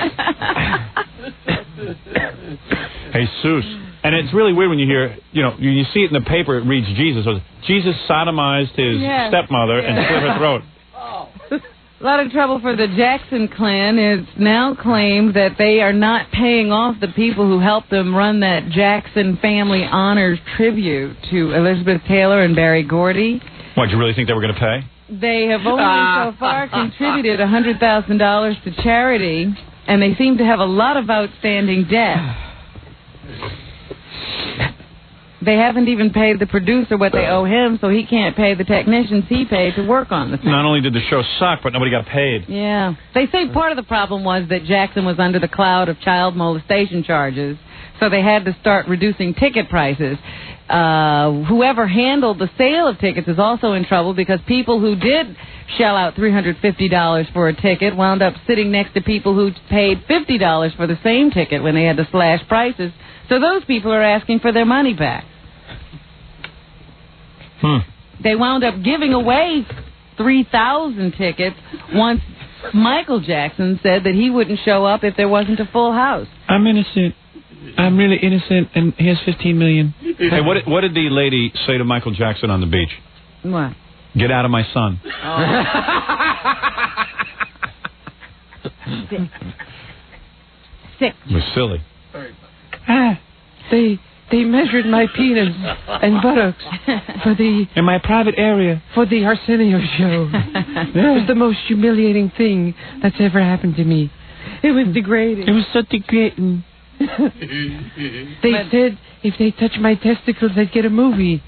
Speaker 1: Jesus. And it's really weird when you hear, you know, you see it in the paper, it reads Jesus. So Jesus sodomized his stepmother and slit her throat.
Speaker 3: A lot of trouble for the Jackson clan. It's now claimed that they are not paying off the people who helped them run that Jackson Family Honors tribute to Elizabeth Taylor and Barry Gordy.
Speaker 1: What, do you really think they were going to pay?
Speaker 3: They have only so far contributed $100,000 to charity, and they seem to have a lot of outstanding debt. They haven't even paid the producer what they owe him, so he can't pay the technicians he paid to work on the thing.
Speaker 1: Not only did the show suck, but nobody got paid.
Speaker 3: Yeah. They say part of the problem was that Jackson was under the cloud of child molestation charges, so they had to start reducing ticket prices. Whoever handled the sale of tickets is also in trouble because people who did shell out $350 for a ticket wound up sitting next to people who paid $50 for the same ticket when they had to slash prices. So those people are asking for their money back. They wound up giving away 3,000 tickets once Michael Jackson said that he wouldn't show up if there wasn't a full house.
Speaker 1: I'm innocent. I'm really innocent, and here's $15 million. Hey, what did the lady say to Michael Jackson on the beach?
Speaker 3: What?
Speaker 1: Get out of my son.
Speaker 3: Sick.
Speaker 1: It was silly.
Speaker 2: They measured my penis and buttocks for the...
Speaker 1: In my private area.
Speaker 2: For the Arsenio show. It was the most humiliating thing that's ever happened to me.
Speaker 3: It was degrading.
Speaker 10: It was so degrading.
Speaker 2: They said if they touch my testicles, I'd get a movie.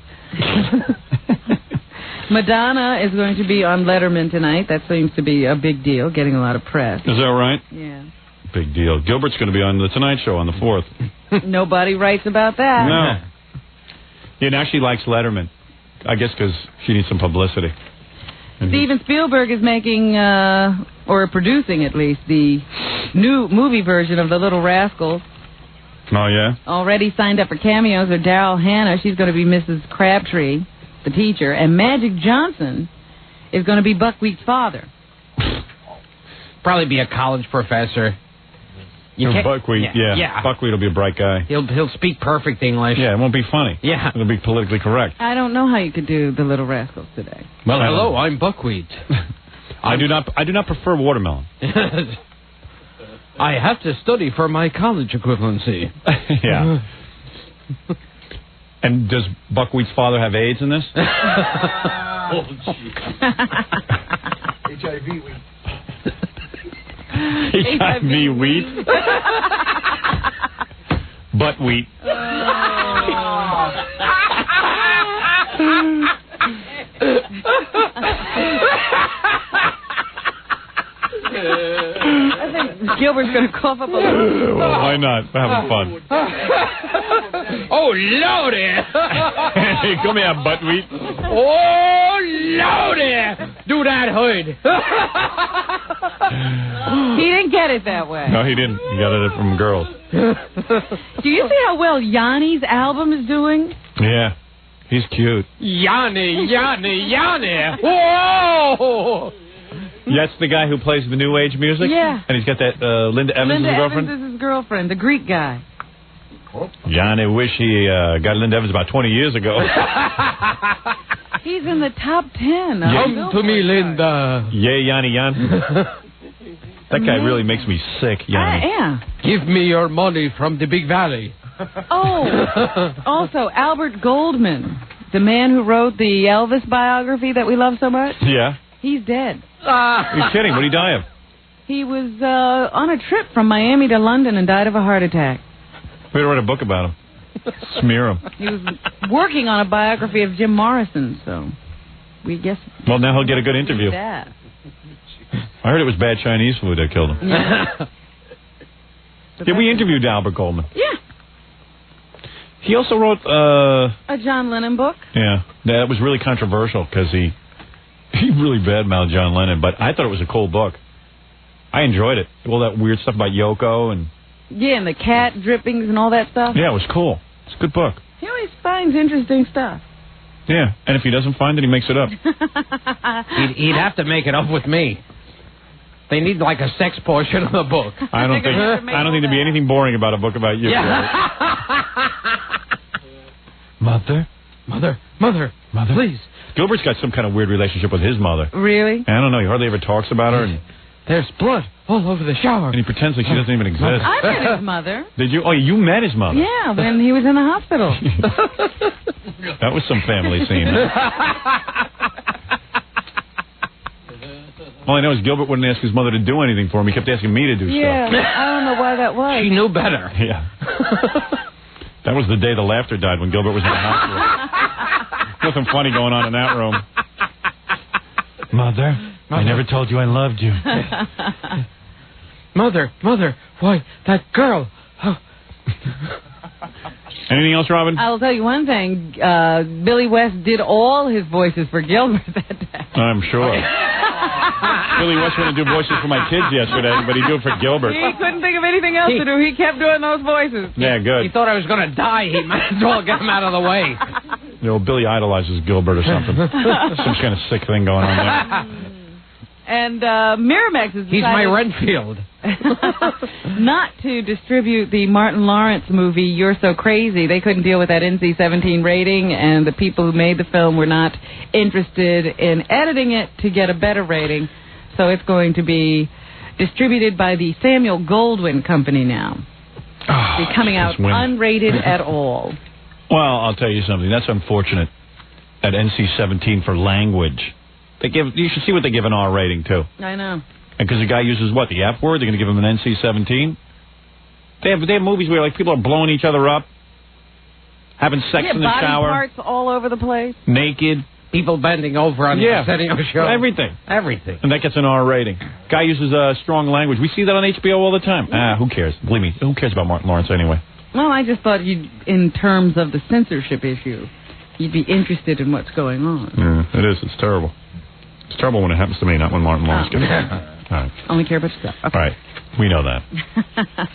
Speaker 3: Madonna is going to be on Letterman tonight. That seems to be a big deal, getting a lot of press.
Speaker 1: Is that right?
Speaker 3: Yeah.
Speaker 1: Big deal. Gilbert's going to be on The Tonight Show on the 4th.
Speaker 3: Nobody writes about that.
Speaker 1: No. Yeah, now she likes Letterman. I guess because she needs some publicity.
Speaker 3: Steven Spielberg is making, or producing at least, the new movie version of The Little Rascals.
Speaker 1: Oh, yeah?
Speaker 3: Already signed up for cameos are Daryl Hannah. She's going to be Mrs. Crabtree, the teacher. And Magic Johnson is going to be Buckwheat's father.
Speaker 2: Probably be a college professor.
Speaker 1: Buckwheat, yeah. Buckwheat will be a bright guy.
Speaker 2: He'll speak perfect English.
Speaker 1: Yeah, it won't be funny.
Speaker 2: Yeah.
Speaker 1: It'll be politically correct.
Speaker 3: I don't know how you could do The Little Rascals today.
Speaker 2: Well, hello, I'm Buckwheat.
Speaker 1: I do not prefer watermelon.
Speaker 2: I have to study for my college equivalency.
Speaker 1: Yeah. And does Buckwheat's father have AIDS in this?
Speaker 17: HIV wheat.
Speaker 1: HIV wheat? Butt wheat.
Speaker 3: I think Gilbert's going to cough up a little.
Speaker 1: Well, why not? We're having fun.
Speaker 2: Oh, Lordy!
Speaker 1: Hey, come here, butt wheat.
Speaker 2: Oh, Lordy! Do that hood.
Speaker 3: He didn't get it that way.
Speaker 1: No, he didn't. He got it from girls.
Speaker 3: Do you see how well Yanni's album is doing?
Speaker 1: Yeah. He's cute.
Speaker 2: Yanni! Whoa!
Speaker 1: That's the guy who plays the new age music?
Speaker 3: Yeah.
Speaker 1: And he's got that Linda Evans' girlfriend?
Speaker 3: Linda Evans is his girlfriend, the Greek guy.
Speaker 1: Yanni wish he got Linda Evans about 20 years ago.
Speaker 3: He's in the top 10.
Speaker 2: Come to me, Linda.
Speaker 1: Yeah, Yanni. That guy really makes me sick, Yanni.
Speaker 3: Yeah.
Speaker 2: Give me your money from the Big Valley.
Speaker 3: Oh, also Albert Goldman, the man who wrote the Elvis biography that we love so much.
Speaker 1: Yeah.
Speaker 3: He's dead.
Speaker 1: You're kidding. What did he die of?
Speaker 3: He was on a trip from Miami to London and died of a heart attack.
Speaker 1: We had to write a book about him. Smear him.
Speaker 3: He was working on a biography of Jim Morrison, so we guess...
Speaker 1: Well, now he'll get a good interview.
Speaker 3: That.
Speaker 1: I heard it was bad Chinese food that killed him.
Speaker 3: Yeah.
Speaker 1: Yeah, we interviewed Albert Goldman.
Speaker 3: Yeah.
Speaker 1: He also wrote...
Speaker 3: a John Lennon book.
Speaker 1: Yeah. That was really controversial because he really badmouthed John Lennon, but I thought it was a cool book. I enjoyed it. All that weird stuff about Yoko and...
Speaker 3: Yeah, and the cat drippings and all that stuff.
Speaker 1: Yeah, it was cool. It's a good book.
Speaker 3: He always finds interesting stuff.
Speaker 1: Yeah, and if he doesn't find it, he makes it up.
Speaker 2: He'd have to make it up with me. They need like a sex portion of the book.
Speaker 1: I don't think there'd be anything boring about a book about you.
Speaker 2: Yeah.
Speaker 1: Mother,
Speaker 2: please.
Speaker 1: Gilbert's got some kind of weird relationship with his mother.
Speaker 3: Really?
Speaker 1: I don't know. He hardly ever talks about her. And
Speaker 2: there's blood all over the shower.
Speaker 1: And he pretends like she doesn't even exist.
Speaker 3: I met his mother.
Speaker 1: Did you? Oh, you met his mother?
Speaker 3: Yeah, when he was in the hospital.
Speaker 1: That was some family scene. All I know is Gilbert wouldn't ask his mother to do anything for him. He kept asking me to do stuff.
Speaker 3: Yeah, I don't know why that was.
Speaker 2: She knew better.
Speaker 1: Yeah. That was the day the laughter died when Gilbert was in the hospital. Nothing funny going on in that room. Mother, I never told you I loved you.
Speaker 2: Mother, why, that girl. Oh.
Speaker 1: Anything else, Robin?
Speaker 3: I'll tell you one thing. Billy West did all his voices for Gilbert that day.
Speaker 1: I'm sure. Billy West wanted to do voices for my kids yesterday, but he do it for Gilbert.
Speaker 3: He couldn't think of anything else to do. He kept doing those voices.
Speaker 1: Yeah, good.
Speaker 2: He thought I was going to die. He might as well get him out of the way.
Speaker 1: You know, Billy idolizes Gilbert or something. Some kind of sick thing going on there.
Speaker 3: And Miramax is
Speaker 2: He's my Renfield.
Speaker 3: not to distribute the Martin Lawrence movie You're So Crazy. They couldn't deal with that NC-17 rating, and the people who made the film were not interested in editing it to get a better rating. So it's going to be distributed by the Samuel Goldwyn Company now. Be coming out unrated at all.
Speaker 1: Well, I'll tell you something. That's unfortunate. At NC-17 for language. You should see what they give an R rating to.
Speaker 3: I know.
Speaker 1: And because the guy uses, what, the F word, they're going to give him an NC-17? They have movies where, like, people are blowing each other up, having sex in the
Speaker 3: body
Speaker 1: shower.
Speaker 3: Parts all over the place.
Speaker 1: Naked.
Speaker 2: People bending over on the Arsenio show.
Speaker 1: Everything. And that gets an R rating. Guy uses strong language. We see that on HBO all the time. Who cares? Believe me, who cares about Martin Lawrence anyway?
Speaker 3: Well, I just thought in terms of the censorship issue, you'd be interested in what's going on.
Speaker 1: Yeah, it is. It's terrible. It's terrible when it happens to me, not when Martin Lawrence gets it. All right.
Speaker 3: Only care about yourself. Okay.
Speaker 1: All right. We know that.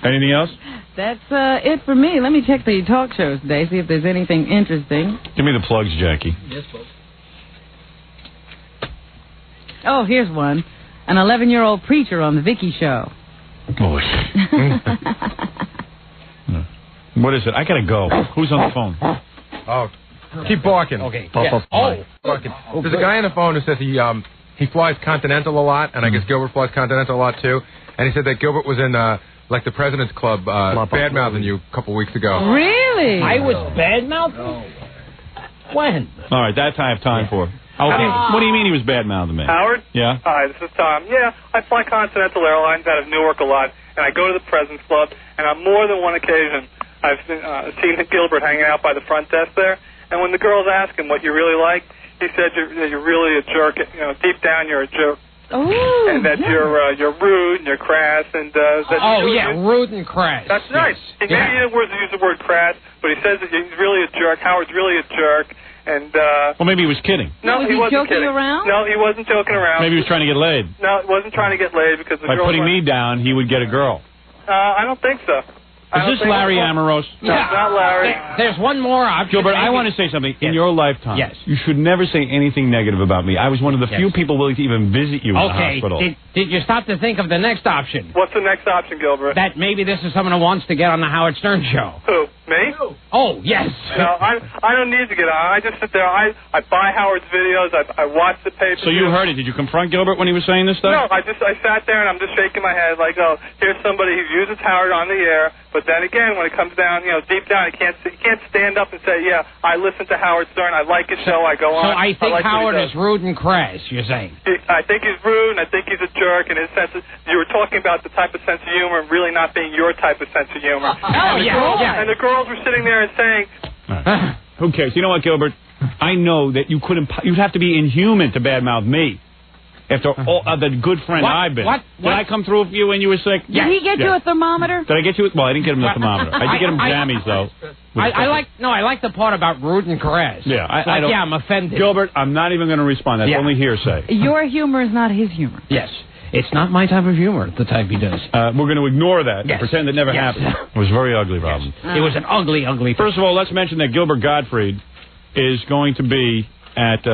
Speaker 1: Anything else?
Speaker 3: That's it for me. Let me check the talk shows today, see if there's anything interesting.
Speaker 1: Give me the plugs, Jackie.
Speaker 3: Yes, folks. Oh, here's one. An 11-year-old preacher on the Vicky Show.
Speaker 1: Oh, what is it? I gotta go. Who's on the phone?
Speaker 13: Oh, keep barking.
Speaker 2: Okay.
Speaker 13: Yeah. Barking. There's a guy on the phone who says he flies Continental a lot, and I guess Gilbert flies Continental a lot too. And he said that Gilbert was in like the President's Club bad-mouthing you a couple weeks ago.
Speaker 3: Really?
Speaker 17: I was bad-mouthing? When?
Speaker 1: All right, that's I have time for. Okay. What do you mean he was bad-mouthing me?
Speaker 18: Howard?
Speaker 1: Yeah?
Speaker 18: Hi, this is Tom. Yeah, I fly Continental Airlines out of Newark a lot, and I go to the President's Club, and on more than one occasion, I've seen Gilbert hanging out by the front desk there, and when the girls ask him what you really like, he said you're really a jerk. You know, deep down you're a jerk.
Speaker 3: Ooh,
Speaker 18: and that you're rude and you're crass and that
Speaker 2: rude and crass.
Speaker 18: That's right. Maybe he didn't use the word crass, but he says that he's really a jerk. Howard's really a jerk. And
Speaker 1: well, maybe he was kidding.
Speaker 18: No,
Speaker 3: was
Speaker 18: he wasn't
Speaker 3: joking
Speaker 18: kidding.
Speaker 3: around?
Speaker 18: No, he wasn't joking around.
Speaker 1: Maybe he was trying to get laid.
Speaker 18: No, he wasn't trying to get laid because the
Speaker 1: by
Speaker 18: girls
Speaker 1: putting me down, he would get a girl.
Speaker 18: I don't think so.
Speaker 1: Is this Larry Amorose?
Speaker 18: No, not Larry.
Speaker 2: There's one more option.
Speaker 1: Gilbert, I want to say something. In your lifetime, you should never say anything negative about me. I was one of the few people willing to even visit you in the hospital.
Speaker 2: Did you stop to think of the next option?
Speaker 18: What's the next option, Gilbert?
Speaker 2: That maybe this is someone who wants to get on the Howard Stern show.
Speaker 18: Who? Me?
Speaker 2: Oh, yes.
Speaker 18: No, I don't need to get on. I just sit there. I buy Howard's videos. I watch the papers.
Speaker 1: So you heard it. Did you confront Gilbert when he was saying this stuff?
Speaker 18: No, I sat there and I'm just shaking my head like, oh, here's somebody who uses Howard on the air. But then again, when it comes down, deep down, you can't stand up and say, yeah, I listen to Howard Stern. I like his show. I go on.
Speaker 2: So I think
Speaker 18: like
Speaker 2: Howard is rude and crass, you're saying?
Speaker 18: I think he's rude, and I think he's a jerk. In his sense, you were talking about the type of sense of humor really not being your type of sense of humor. And the girls were sitting there and saying...
Speaker 1: Right. Who cares? You know what, Gilbert? I know that you couldn't... You'd have to be inhuman to badmouth me. After all the good friend I've been. Did I come through with you when you were sick?
Speaker 3: Did he get you a thermometer?
Speaker 1: Did I get you? Well, I didn't get him a thermometer. I did get him jammies, though.
Speaker 2: I like the part about rude and crass.
Speaker 1: Yeah, I don't.
Speaker 2: Yeah, I'm offended.
Speaker 1: Gilbert, I'm not even going to respond. That's only hearsay.
Speaker 3: Your humor is not his humor.
Speaker 2: Yes. It's not my type of humor, the type he does.
Speaker 1: We're going to ignore that and pretend it never happened. It was very ugly, Robin.
Speaker 2: It was an ugly, ugly thing.
Speaker 1: First of all, let's mention that Gilbert Gottfried is going to be at...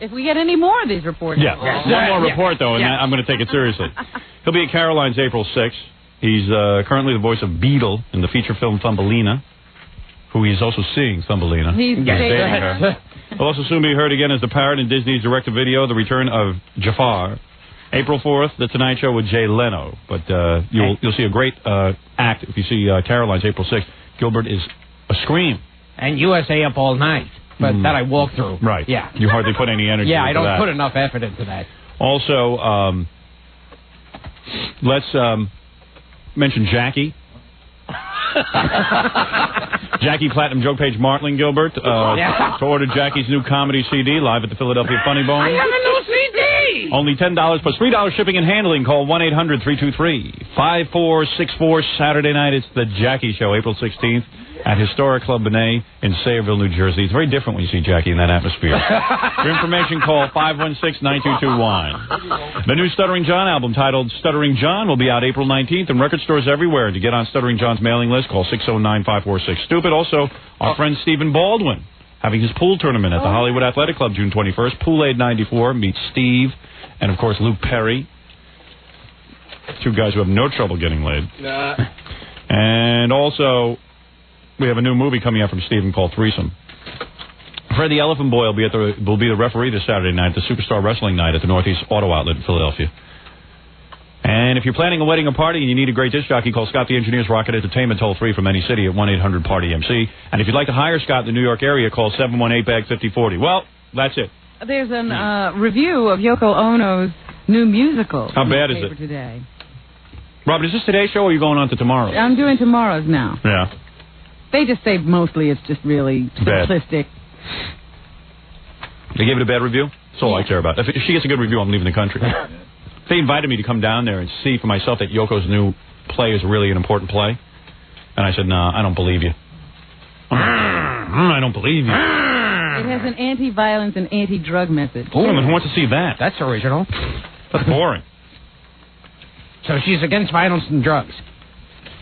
Speaker 3: if we get any more of these reports.
Speaker 1: One more report, though, and I'm going to take it seriously. He'll be at Caroline's April 6th. He's currently the voice of Beetle in the feature film Thumbelina, who he's also seeing, Thumbelina.
Speaker 3: He's dating
Speaker 1: her. He'll also soon be heard again as the parrot in Disney's direct-to-video, The Return of Jafar. April 4th, The Tonight Show with Jay Leno. But you'll see a great act if you see Caroline's April 6th. Gilbert is a scream.
Speaker 2: And USA Up All Night. But that I walk through.
Speaker 1: Right.
Speaker 2: Yeah.
Speaker 1: You hardly put any energy into that.
Speaker 2: I don't put enough effort into that.
Speaker 1: Also, let's mention Jackie. Jackie Platinum Joke Page Martling, Gilbert. To order Jackie's new comedy CD live at the Philadelphia Funny Bone.
Speaker 2: I have a new CD!
Speaker 1: Only $10 plus $3 shipping and handling. Call 1-800-323-5464. Saturday night, it's The Jackie Show, April 16th. At Historic Club Benet in Sayreville, New Jersey. It's very different when you see Jackie in that atmosphere. For information, call 516-9221. The new Stuttering John album, titled Stuttering John, will be out April 19th in record stores everywhere. To get on Stuttering John's mailing list, call 609-546-STUPID. Also, our friend Stephen Baldwin having his pool tournament at the Hollywood Athletic Club June 21st. Pool-Aid 94. Meet Steve and, of course, Luke Perry. Two guys who have no trouble getting laid. And also... we have a new movie coming out from Stephen called Threesome. Fred the Elephant Boy will be the referee this Saturday night at the Superstar Wrestling Night at the Northeast Auto Outlet in Philadelphia. And if you're planning a wedding or party and you need a great disc jockey, call Scott the Engineer's Rocket Entertainment toll-free from any city at 1-800-PARTY-MC. And if you'd like to hire Scott in the New York area, call 718-BAG-5040. Well, that's it.
Speaker 3: There's a review of Yoko Ono's new musical.
Speaker 1: How bad is it?
Speaker 3: Today.
Speaker 1: Robert, is this today's show or are you going on to tomorrow's?
Speaker 3: I'm doing tomorrow's now.
Speaker 1: Yeah.
Speaker 3: They just say mostly it's just really simplistic.
Speaker 1: They gave it a bad review? That's all I care about. If she gets a good review, I'm leaving the country. They invited me to come down there and see for myself that Yoko's new play is really an important play. And I said, no, I don't believe you. I don't believe you.
Speaker 3: It has an anti-violence and anti-drug message.
Speaker 1: Oh, who wants to see that?
Speaker 10: That's original.
Speaker 1: That's boring.
Speaker 10: So she's against violence and drugs.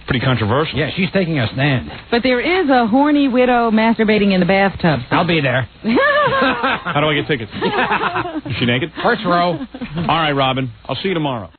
Speaker 1: Pretty controversial.
Speaker 10: Yeah, she's taking a stand.
Speaker 3: But there is a horny widow masturbating in the bathtub.
Speaker 10: I'll be there.
Speaker 1: How do I get tickets? Is she naked?
Speaker 10: First row.
Speaker 1: All right, Robin. I'll see you tomorrow.